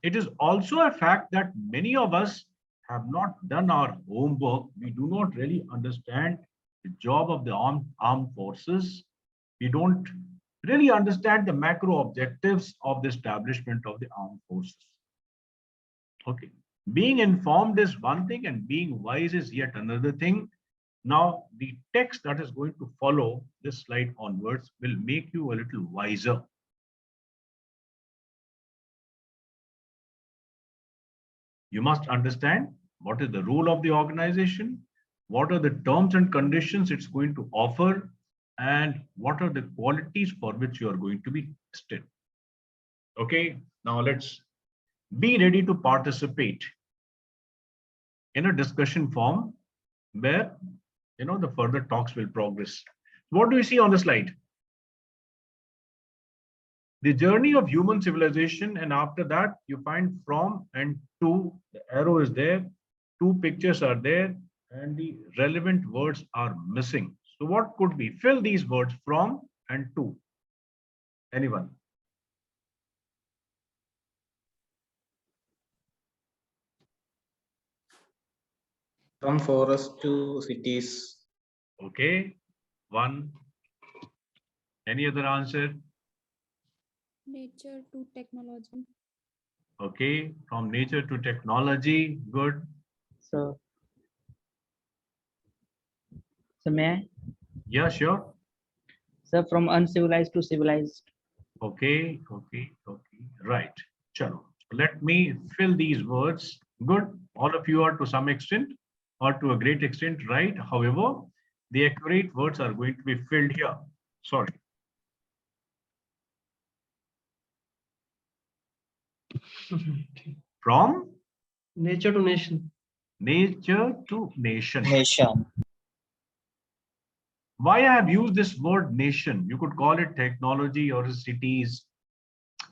it is also a fact that many of us have not done our homework. We do not really understand the job of the armed forces. We don't really understand the macro objectives of the establishment of the armed forces. Okay. Being informed is one thing and being wise is yet another thing. Now, the text that is going to follow this slide onwards will make you a little wiser. You must understand what is the role of the organization, what are the terms and conditions it's going to offer, and what are the qualities for which you are going to be tested. Okay, now let's be ready to participate in a discussion forum where the further talks will progress. What do you see on the slide? The journey of human civilization, and after that you find from and to. The arrow is there, two pictures are there, and the relevant words are missing. So what could be? Fill these words from and to. Anyone? From forest to cities. Okay, one. Any other answer? Nature to technology. Okay, from nature to technology. Good. So may I? Yeah, sure. Sir, from uncivilized to civilized. Okay. Right. Chalo. Let me fill these words. Good. All of you are to some extent or to a great extent right. However, the accurate words are going to be filled here. Sorry. From Nature to nation. nature to nation. Nation. Why I have used this word nation? You could call it technology or cities.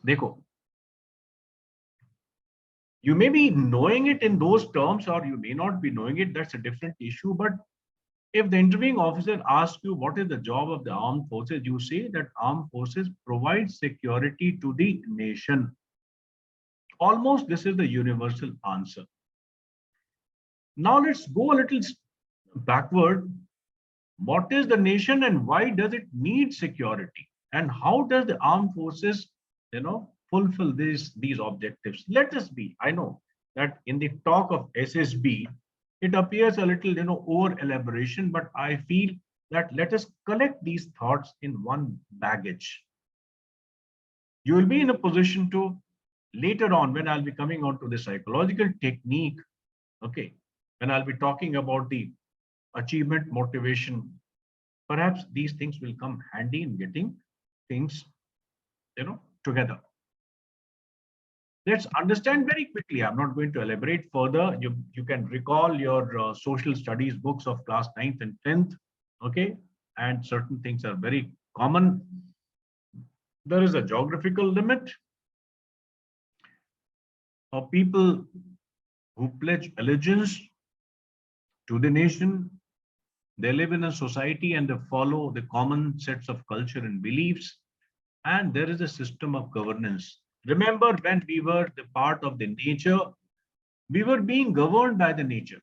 Dekho. You may be knowing it in those terms or you may not be knowing it. That's a different issue. But if the interviewing officer asks you what is the job of the armed forces, you say that armed forces provide security to the nation. Almost this is the universal answer. Now let's go a little backward. What is the nation and why does it need security? And how does the armed forces, fulfill these objectives? Let us be. I know that in the talk of SSB, it appears a little, over elaboration, but I feel that let us collect these thoughts in one baggage. You will be in a position to later on when I'll be coming on to the psychological technique. Okay, when I'll be talking about the achievement motivation, perhaps these things will come handy in getting things together. Let's understand very quickly. I'm not going to elaborate further. You can recall your social studies books of class 9th and 10th. Okay, and certain things are very common. There is a geographical limit of people who pledge allegiance to the nation. They live in a society and they follow the common sets of culture and beliefs. And there is a system of governance. Remember, when we were the part of the nature, we were being governed by the nature.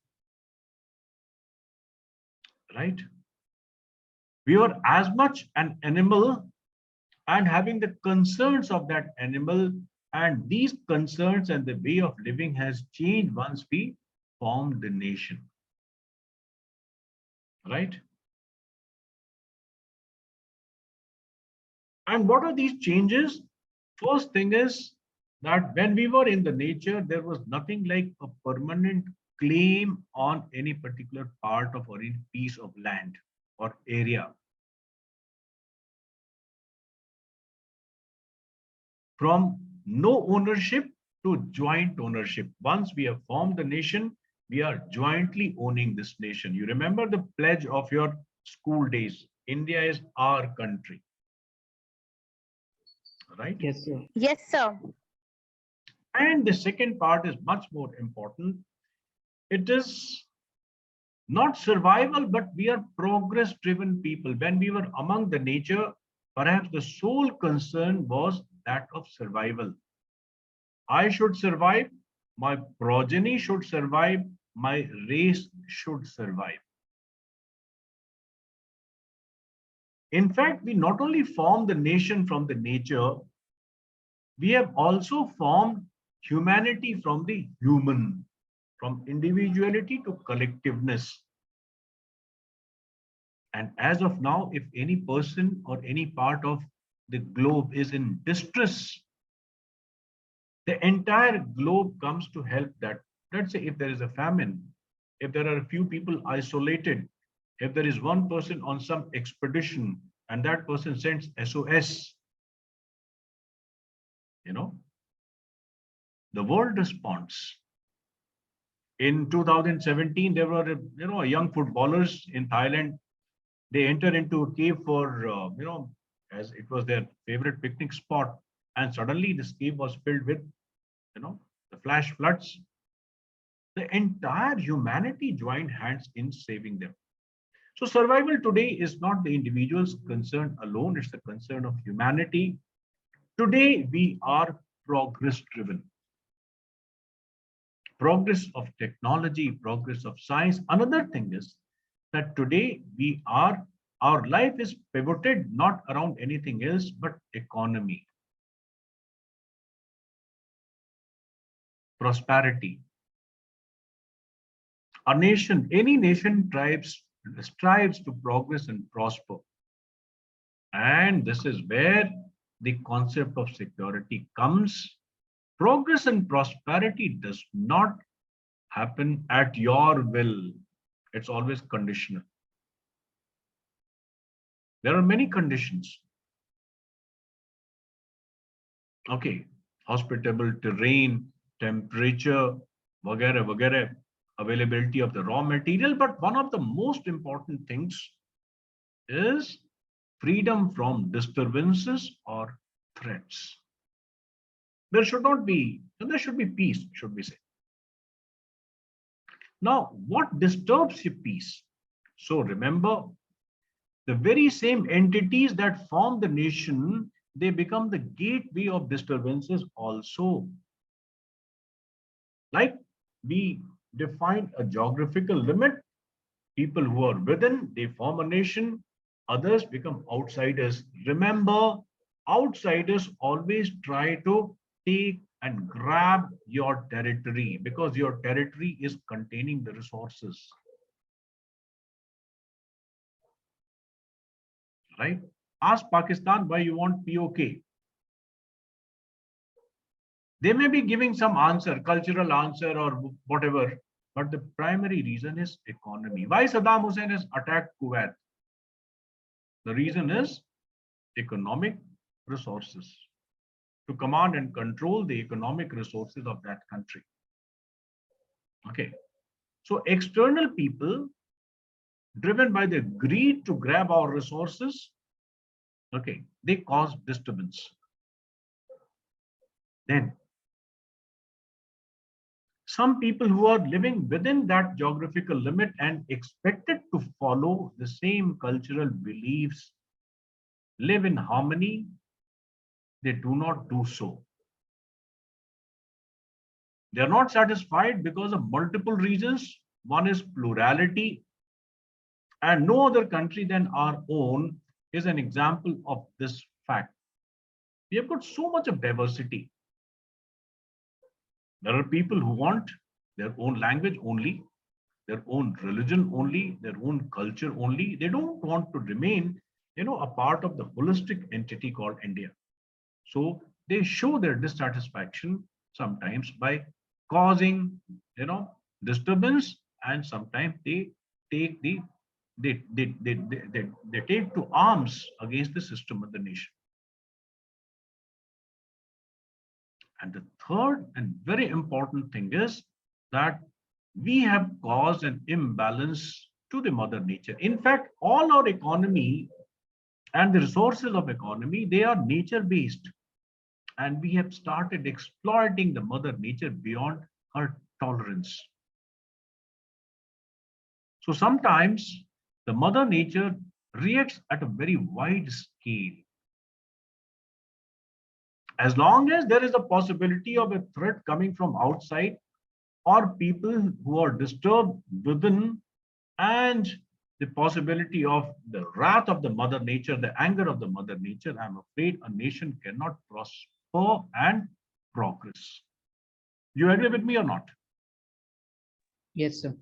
Right? We were as much an animal and having the concerns of that animal. And these concerns and the way of living has changed once we formed the nation. Right? And what are these changes? First thing is that when we were in the nature, there was nothing like a permanent claim on any particular part of or any piece of land or area. From no ownership to joint ownership. Once we have formed the nation, we are jointly owning this nation. You remember the pledge of your school days. India is our country. Right? Yes, sir. Yes, sir. And the second part is much more important. It is not survival, but we are progress-driven people. When we were among the nature, perhaps the sole concern was that of survival. I should survive, my progeny should survive, my race should survive. In fact, we not only formed the nation from the nature, we have also formed humanity from the human, from individuality to collectiveness. And as of now, if any person or any part of the globe is in distress, the entire globe comes to help that. Let's say if there is a famine, if there are a few people isolated, if there is one person on some expedition and that person sends SOS, the world responds. In 2017, there were, young footballers in Thailand. They entered into a cave for, as it was their favorite picnic spot. And suddenly this cave was filled with, the flash floods. The entire humanity joined hands in saving them. So survival today is not the individual's concern alone, it's the concern of humanity. Today, we are progress driven. Progress of technology, progress of science. Another thing is that today our life is pivoted not around anything else but economy, prosperity. A nation, any nation strives to progress and prosper. And this is where the concept of security comes. Progress and prosperity does not happen at your will. It's always conditional. There are many conditions. Okay, hospitable terrain, temperature, vagara, availability of the raw material. But one of the most important things is freedom from disturbances or threats. There should be peace, should we say. Now, what disturbs your peace? So remember, the very same entities that form the nation, they become the gateway of disturbances also. Like we define a geographical limit, people who are within, they form a nation, others become outsiders. Remember, outsiders always try to take and grab your territory because your territory is containing the resources. Right? Ask Pakistan why you want POK. They may be giving some answer, cultural answer or whatever, but the primary reason is economy. Why Saddam Hussein has attacked Kuwait? The reason is economic resources, to command and control the economic resources of that country. Okay, so external people driven by the greed to grab our resources, okay, they cause disturbance. Then some people who are living within that geographical limit and expected to follow the same cultural beliefs, live in harmony, they do not do so. They are not satisfied because of multiple reasons. One is plurality, and no other country than our own is an example of this fact. We have got so much of diversity. There are people who want their own language only, their own religion only, their own culture only. They don't want to remain, a part of the holistic entity called India. So they show their dissatisfaction sometimes by causing, disturbance, and sometimes they take they take to arms against the system of the nation. And the third and very important thing is that we have caused an imbalance to the mother nature. In fact, all our economy and the resources of economy, they are nature based. And we have started exploiting the mother nature beyond her tolerance. So sometimes the mother nature reacts at a very wide scale. As long as there is a possibility of a threat coming from outside or people who are disturbed within, and the possibility of the wrath of the mother nature, the anger of the mother nature, I'm afraid a nation cannot prosper and progress. You agree with me or not? Yes, sir.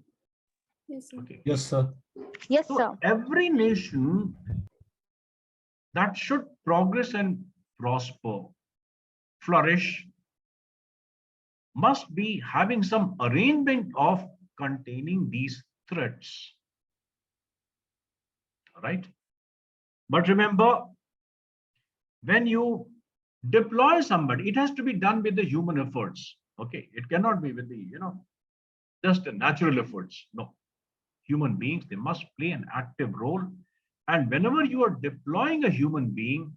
Yes, sir. Okay. Yes, sir. Yes, So sir. every nation that should progress and prosper, flourish, must be having some arrangement of containing these threats. All right. But remember, when you deploy somebody, it has to be done with the human efforts. Okay. It cannot be with the, just the natural efforts. No. Human beings, they must play an active role. And whenever you are deploying a human being,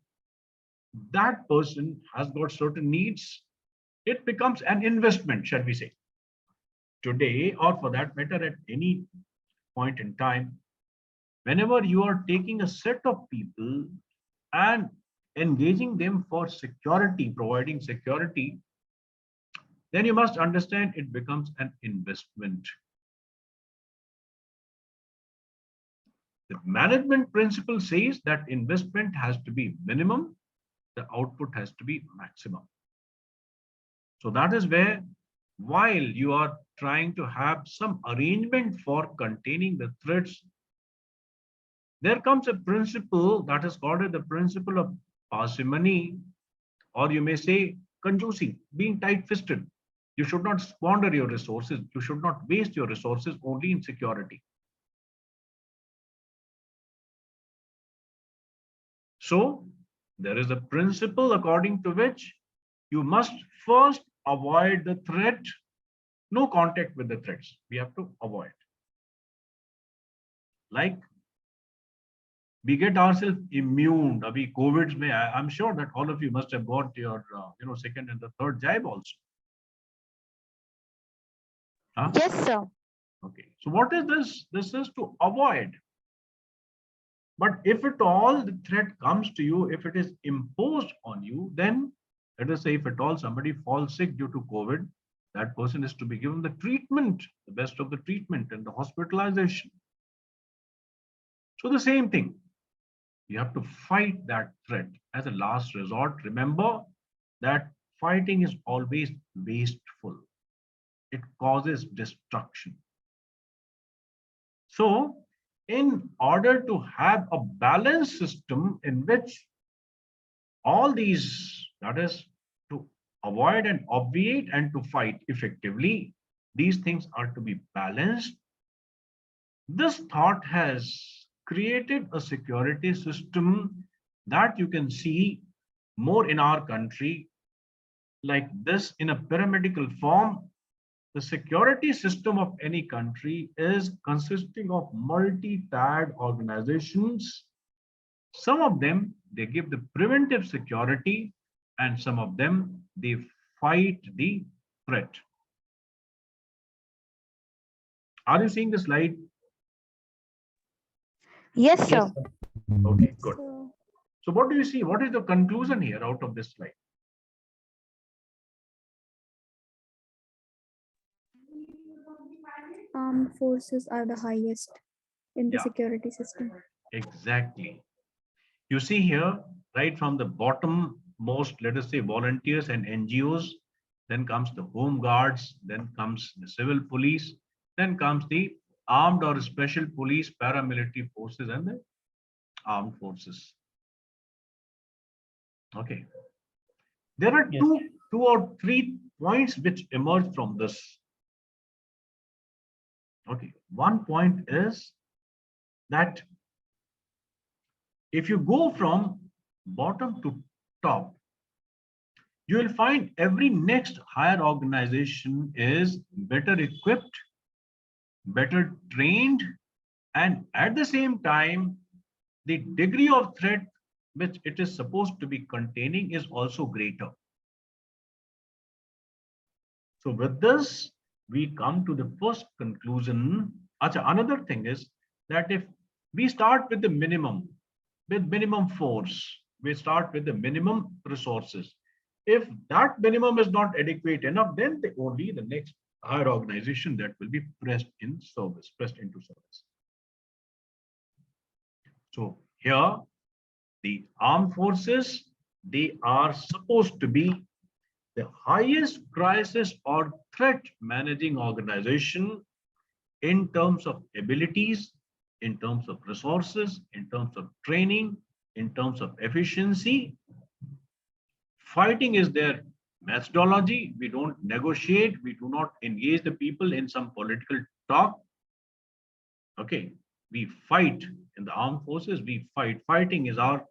that person has got certain needs. It becomes an investment, shall we say. Today, or for that matter, at any point in time, whenever you are taking a set of people and engaging them for security, providing security, then you must understand it becomes an investment. The management principle says that investment has to be minimum, the output has to be maximum. So that is where, while you are trying to have some arrangement for containing the threats, there comes a principle that is called the principle of parsimony, or you may say conjuncing, being tight-fisted. You should not squander your resources. You should not waste your resources only in security. So there is a principle according to which you must first avoid the threat, no contact with the threats. We have to avoid. Like we get ourselves immune. Abhi COVID mein, I'm sure that all of you must have got your second and the third jab also. Huh? Yes, sir. Okay. So what is this? This is to avoid. But if at all the threat comes to you, if it is imposed on you, then let us say if at all somebody falls sick due to COVID, that person is to be given the treatment, the best of the treatment and the hospitalization. So the same thing, you have to fight that threat as a last resort. Remember that fighting is always wasteful. It causes destruction. So in order to have a balanced system in which all these, that is to avoid and obviate and to fight effectively, these things are to be balanced. This thought has created a security system that you can see more in our country like this in a pyramidal form. The security system of any country is consisting of multi-tiered organizations. Some of them, they give the preventive security, and some of them, they fight the threat. Are you seeing the slide? Yes, sir. Yes, sir. Okay, good. So what do you see? What is the conclusion here out of this slide? Armed forces are the highest in the security system. Exactly. You see here, right from the bottom most, let us say volunteers and NGOs, then comes the home guards, then comes the civil police, then comes the armed or special police, paramilitary forces, and the armed forces. Okay. There are two or three points which emerge from this. Okay. One point is that if you go from bottom to top, you will find every next higher organization is better equipped, better trained, And at the same time, the degree of threat which it is supposed to be containing is also greater. So with this, we come to the first conclusion. Another thing is that if we start with the minimum, with minimum force, we start with the minimum resources. If that minimum is not adequate enough, then only the next higher organization that will be pressed into service. So here, the armed forces, they are supposed to be the highest crisis or threat managing organization in terms of abilities, in terms of resources, in terms of training, in terms of efficiency. Fighting is their methodology. We don't negotiate. We do not engage the people in some political talk. Okay, we fight in the armed forces. We fight. Fighting is our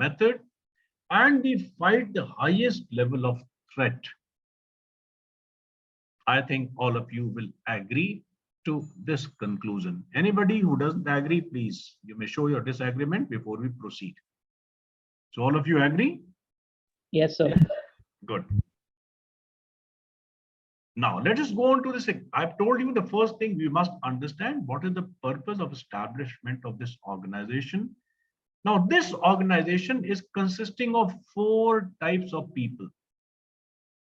method, and we fight the highest level of threat. I think all of you will agree to this conclusion. Anybody who doesn't agree, please, you may show your disagreement before we proceed. So all of you agree? Yes, sir. Good. Now let us go on to this. I've told you the first thing, we must understand what is the purpose of establishment of this organization. Now this organization is consisting of 4 types of people.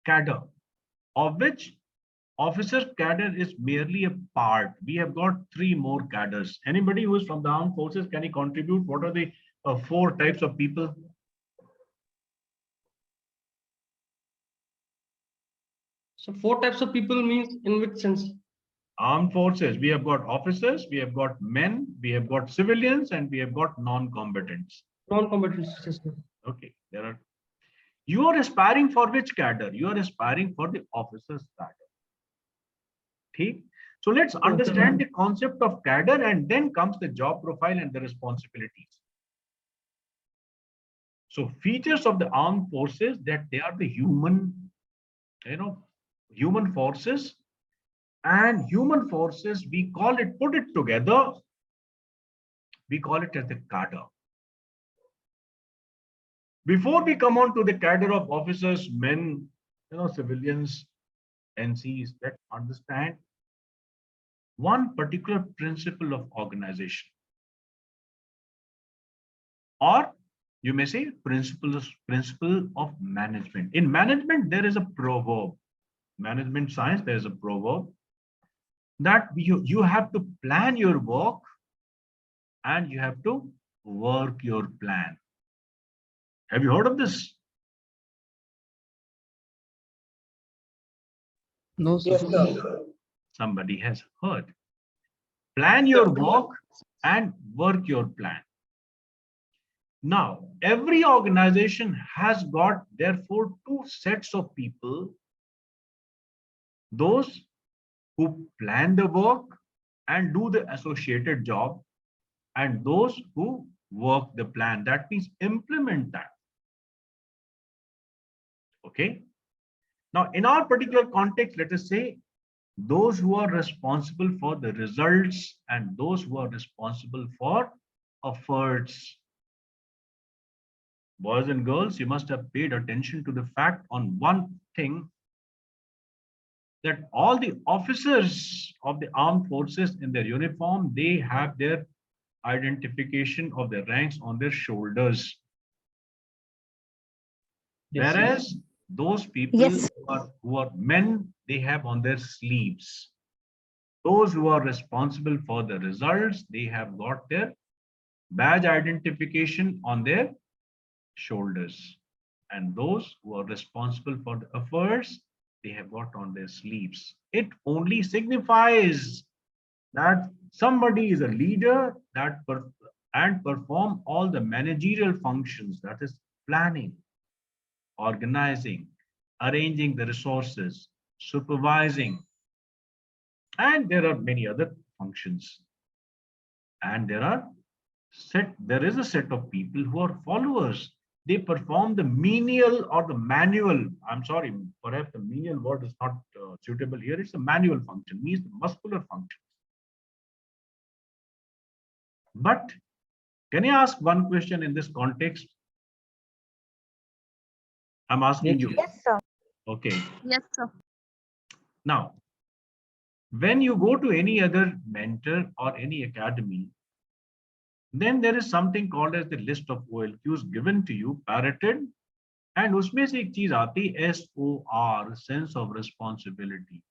Cadre, of which officer cadre is merely a part. We have got 3 more cadres. Anybody who is from the armed forces, can he contribute? What are the 4 types of people? So 4 types of people means in which sense? Armed forces, we have got officers, we have got men, we have got civilians, and we have got non-combatants. Non-combatants. Yes, sir. Okay, there are. You are aspiring for which cadre? You are aspiring for the officers cadre. Okay. So let's understand the concept of cadre, and then comes the job profile and the responsibilities. So features of the armed forces, that they are the human, human forces, and human forces, we call it, put it together, we call it as the cadre. Before we come on to the cadre of officers, men, civilians, NCs, let's understand one particular principle of organization, or you may say principle of management. In management, there is a proverb. Management science, there is a proverb that you have to plan your work and you have to work your plan. Have you heard of this? No, sir. Yes, Somebody has heard. Plan your work and work your plan. Now, every organization has got, therefore, 2 sets of people. Those who plan the work and do the associated job, and those who work the plan. That means implement that. Okay. Now, in our particular context, let us say those who are responsible for the results and those who are responsible for efforts. Boys and girls, you must have paid attention to the fact on one thing, that all the officers of the armed forces in their uniform, they have their identification of their ranks on their shoulders. Yes, Whereas those people Yes. who are men, they have on their sleeves. Those who are responsible for the results, they have got their badge identification on their shoulders. And those who are responsible for the efforts, they have got on their sleeves. It only signifies that somebody is a leader that and perform all the managerial functions, that is planning, organizing, arranging the resources, supervising, and there are many other functions. And there is a set of people who are followers. They perform the menial or the manual. I'm sorry, perhaps the menial word is not suitable here. It's a manual function, means the muscular function. But can I ask one question in this context? I'm asking you. Yes, sir. Okay. Yes, sir. Now, when you go to any other mentor or any academy, then there is something called as the list of OLQs given to you, parroted, and उसमें से एक चीज आती SOR, sense of responsibility.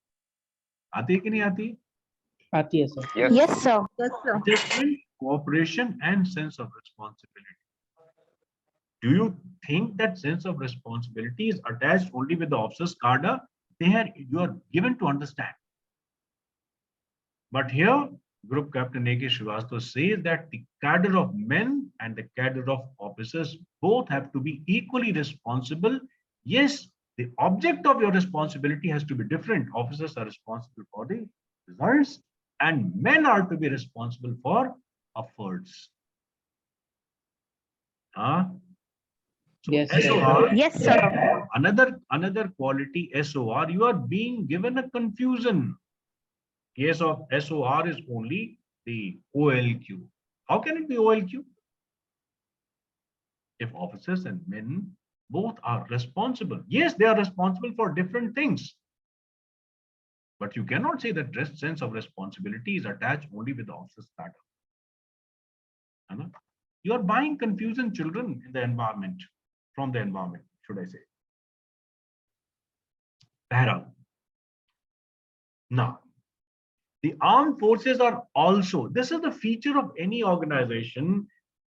आती है कि नहीं आती? आती है sir. Yes. Yes, sir. Yes, sir. Adjustment, cooperation, and sense of responsibility. Do you think that sense of responsibility is attached only with the officer's cadre? There you are given to understand. But here, Group Captain A.K. Shrivastava says that the cadre of men and the cadre of officers both have to be equally responsible. Yes, the object of your responsibility has to be different. Officers are responsible for the results, and men are to be responsible for efforts. So Yes, sir. SOR, Yes, sir. another quality SOR, you are being given a confusion. Case of SOR is only the OLQ. How can it be OLQ? If officers and men both are responsible. Yes, they are responsible for different things. But you cannot say that sense of responsibility is attached only with the officer's cadre. You are buying confusion children in the environment, from the environment, should I say. Para. Now, the armed forces are also, this is the feature of any organization.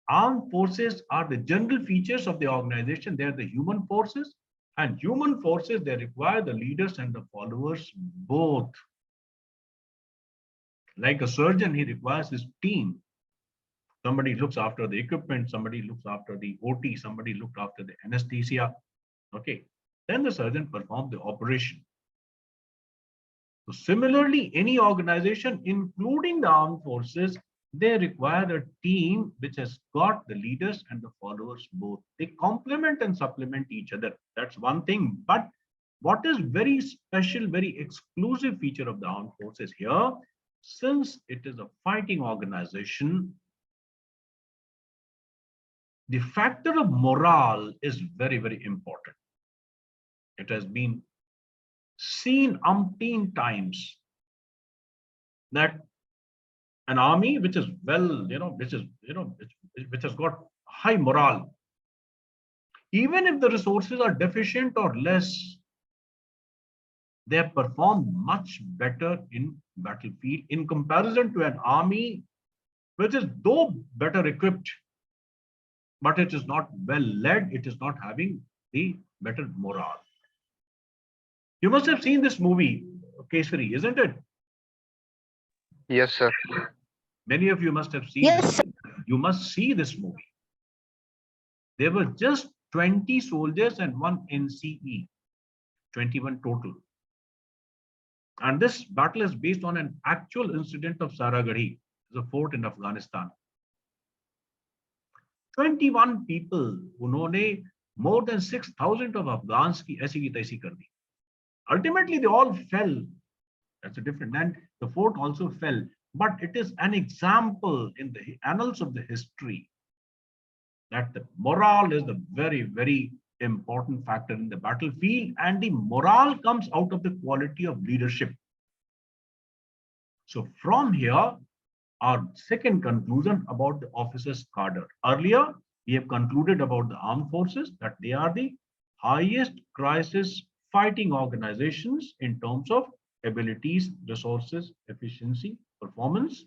Armed forces are the general features of the organization. They are the human forces, and human forces, they require the leaders and the followers both. Like a surgeon, he requires his team. Somebody looks after the equipment, somebody looks after the OT, somebody looked after the anesthesia. Okay, then the surgeon performs the operation. So similarly, any organization, including the armed forces, they require a team which has got the leaders and the followers both. They complement and supplement each other. That's one thing. But what is very special, very exclusive feature of the armed forces here, since it is a fighting organization, the factor of morale is very, very important. It has been seen umpteen times that an army which is which has got high morale, even if the resources are deficient or less, they perform much better in battlefield in comparison to an army which is though better equipped, but it is not well led, it is not having the better morale. You must have seen this movie, Kesari, isn't it? Yes, sir. Many of you must have seen Yes, this. sir. You must see this movie. There were just 20 soldiers and 1 NCE, 21 total. And this battle is based on an actual incident of Saragadhi, the fort in Afghanistan. 21 people, unhone more than 6,000 of Afghans ki aisi ki taisi kar di. Ultimately, they all fell. That's a different, and the fort also fell. But it is an example in the annals of the history that the morale is the very, very important factor in the battlefield, and the morale comes out of the quality of leadership. So from here, our second conclusion about the officers' cadre. Earlier, we have concluded about the armed forces, that they are the highest crisis fighting organizations in terms of abilities, resources, efficiency, performance.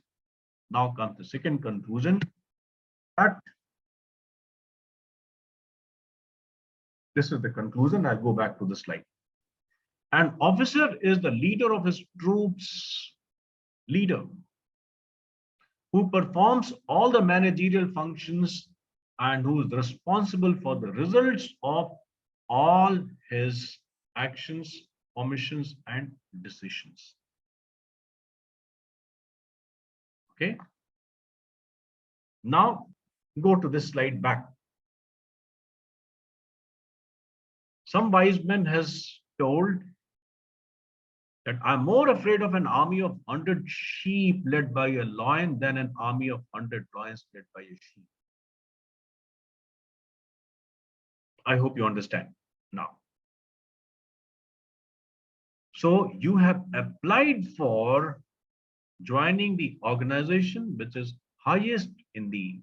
Now comes the second conclusion, that this is the conclusion. I'll go back to the slide. An officer is the leader of his troops, leader, who performs all the managerial functions and who is responsible for the results of all his actions, omissions, and decisions. Okay. Now go to this slide back. Some wise man has told that I'm more afraid of an army of 100 sheep led by a lion than an army of 100 lions led by a sheep. I hope you understand now. So you have applied for joining the organization which is highest in the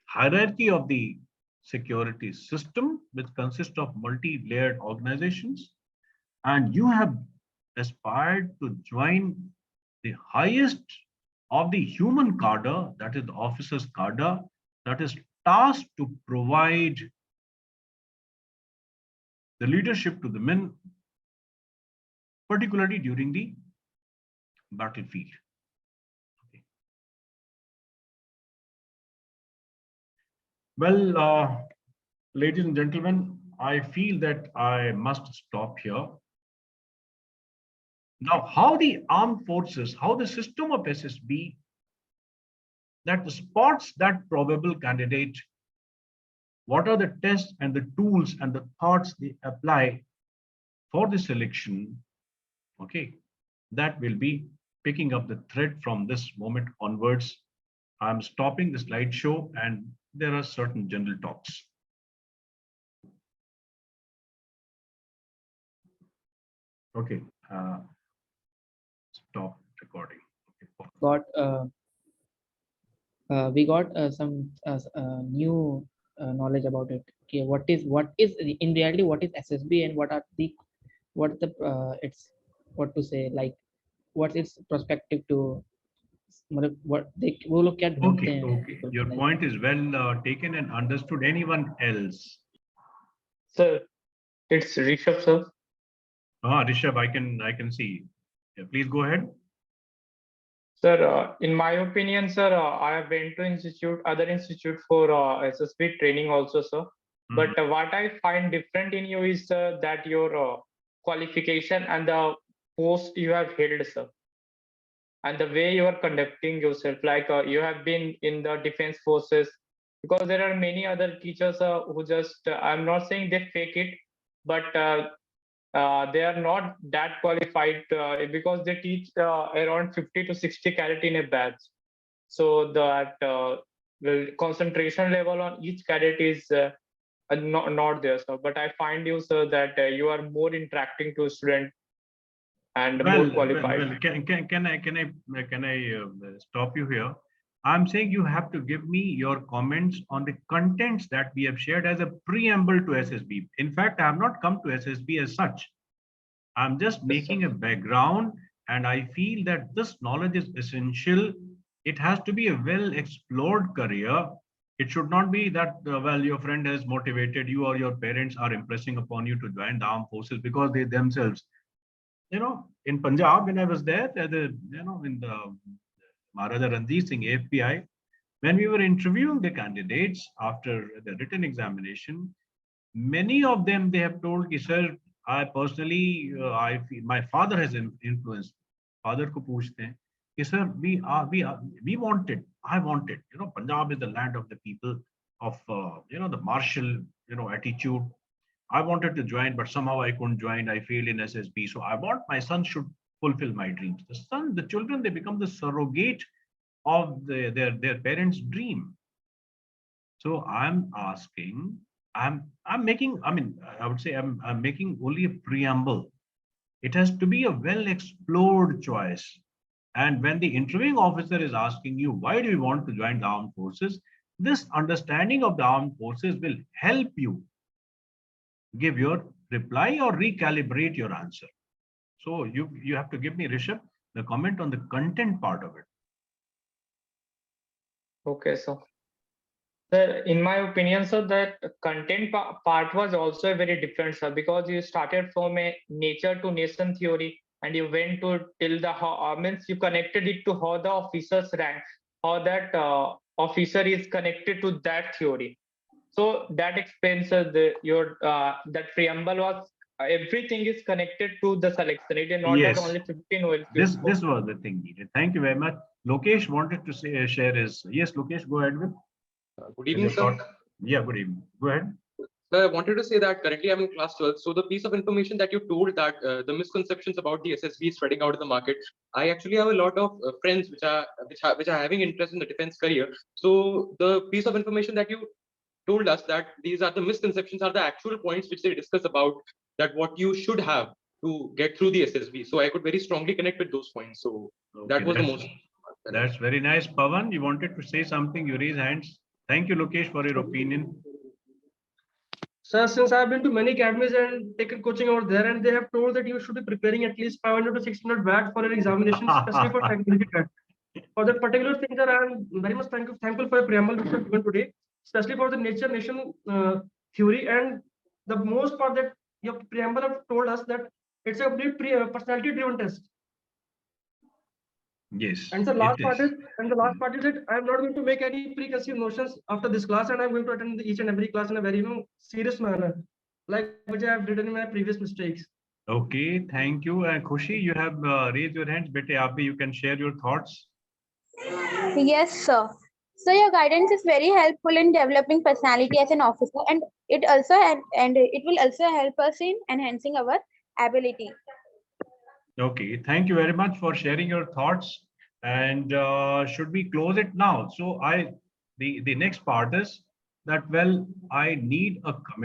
hierarchy of the security system, which consists of multi-layered organizations, and you have aspired to join the highest of the human cadre, that is the officers cadre, that is tasked to provide the leadership to the men, particularly during the battlefield. Okay. Well, ladies and gentlemen, I feel that I must stop here. Now, how the armed forces, how the system of SSB that spots that probable candidate, what are the tests and the tools and the thoughts they apply for the selection, okay, that will be picking up the thread from this moment onwards. I'm stopping the slideshow and there are certain general talks. Okay, stop recording. Okay. We got some new knowledge about it. Okay, what is in reality what is SSB and what to say, like what's its perspective to what they will look at. Okay, your point is well taken and understood. Anyone else? Sir, it's Rishabh, sir. Rishabh, I can see. Yeah, please go ahead. Sir, in my opinion, sir, I have been to other institute for SSB training also, sir. But what I find different in you is that your qualification and the post you have held, sir, and the way you are conducting yourself, like you have been in the defense forces, because there are many other teachers who just, I'm not saying they fake it, but they are not that qualified because they teach around 50 to 60 cadet in a batch. So that the concentration level on each cadet is not there, sir. But I find you, sir, that you are more interacting to student and more qualified. Can I stop you here? I'm saying you have to give me your comments on the contents that we have shared as a preamble to SSB. In fact, I have not come to SSB as such. I'm just making a background, and I feel that this knowledge is essential. It has to be a well-explored career. It should not be that, well, your friend has motivated you or your parents are impressing upon you to join the armed forces because they themselves, in Punjab, when I was there, in the Maharaja Ranjit Singh AFPI, when we were interviewing the candidates after the written examination, many of them, they have told, sir, I personally, I feel my father has influenced. Father ko poochte hain, sir, we wanted, I wanted, Punjab is the land of the people of, the martial, attitude. I wanted to join, but somehow I couldn't join. I failed in SSB. So I want my son should fulfill my dreams. The children, they become the surrogate of their parents' dream. So I'm asking, I'm making, I would say I'm making only a preamble. It has to be a well-explored choice. And when the interviewing officer is asking you, why do you want to join the armed forces? This understanding of the armed forces will help you give your reply or recalibrate your answer. So you have to give me, Rishabh, the comment on the content part of it. Okay, so sir, in my opinion, sir, that content part was also very different, sir, because you started from a nature to nation theory and you went to till the means you connected it to how the officers rank, how that officer is connected to that theory. So that explains that preamble was everything is connected to the selection. It is not Yes. that only 15 OLQs. This was the thing needed. Thank you very much. Lokesh wanted to share his. Yes, Lokesh, go ahead with. Good evening, sir. Yeah, good evening. Go ahead. I wanted to say that currently I'm in class 12. So the piece of information that you told that the misconceptions about the SSB spreading out in the market, I actually have a lot of friends which are having interest in the defense career. So the piece of information that you told us that these are the misconceptions are the actual points which they discuss about that what you should have to get through the SSB. So I could very strongly connect with those points. So that was the most. That's very nice. Pawan, you wanted to say something, you raise hands. Thank you, Lokesh, for your opinion. Sir, since I've been to many academies and taken coaching over there, and they have told that you should be preparing at least 500 to 600 words for your examination, especially for scientific work. For that particular thing, sir, I am very much thankful for your preamble which you have given today, especially for the nature nation theory, and the most part that your preamble have told us that it's a complete personality driven test. Yes. And the last part is that I'm not going to make any preconceived notions after this class, and I'm going to attend each and every class in a very serious manner, like which I have did in my previous mistakes. Okay, thank you. Khushi, you have raised your hands. Bete, Api, you can share your thoughts. Yes, sir. So your guidance is very helpful in developing personality as an officer, and it will also help us in enhancing our ability. Okay, thank you very much for sharing your thoughts. And should we close it now? So the next part is that, well, I need a commitment.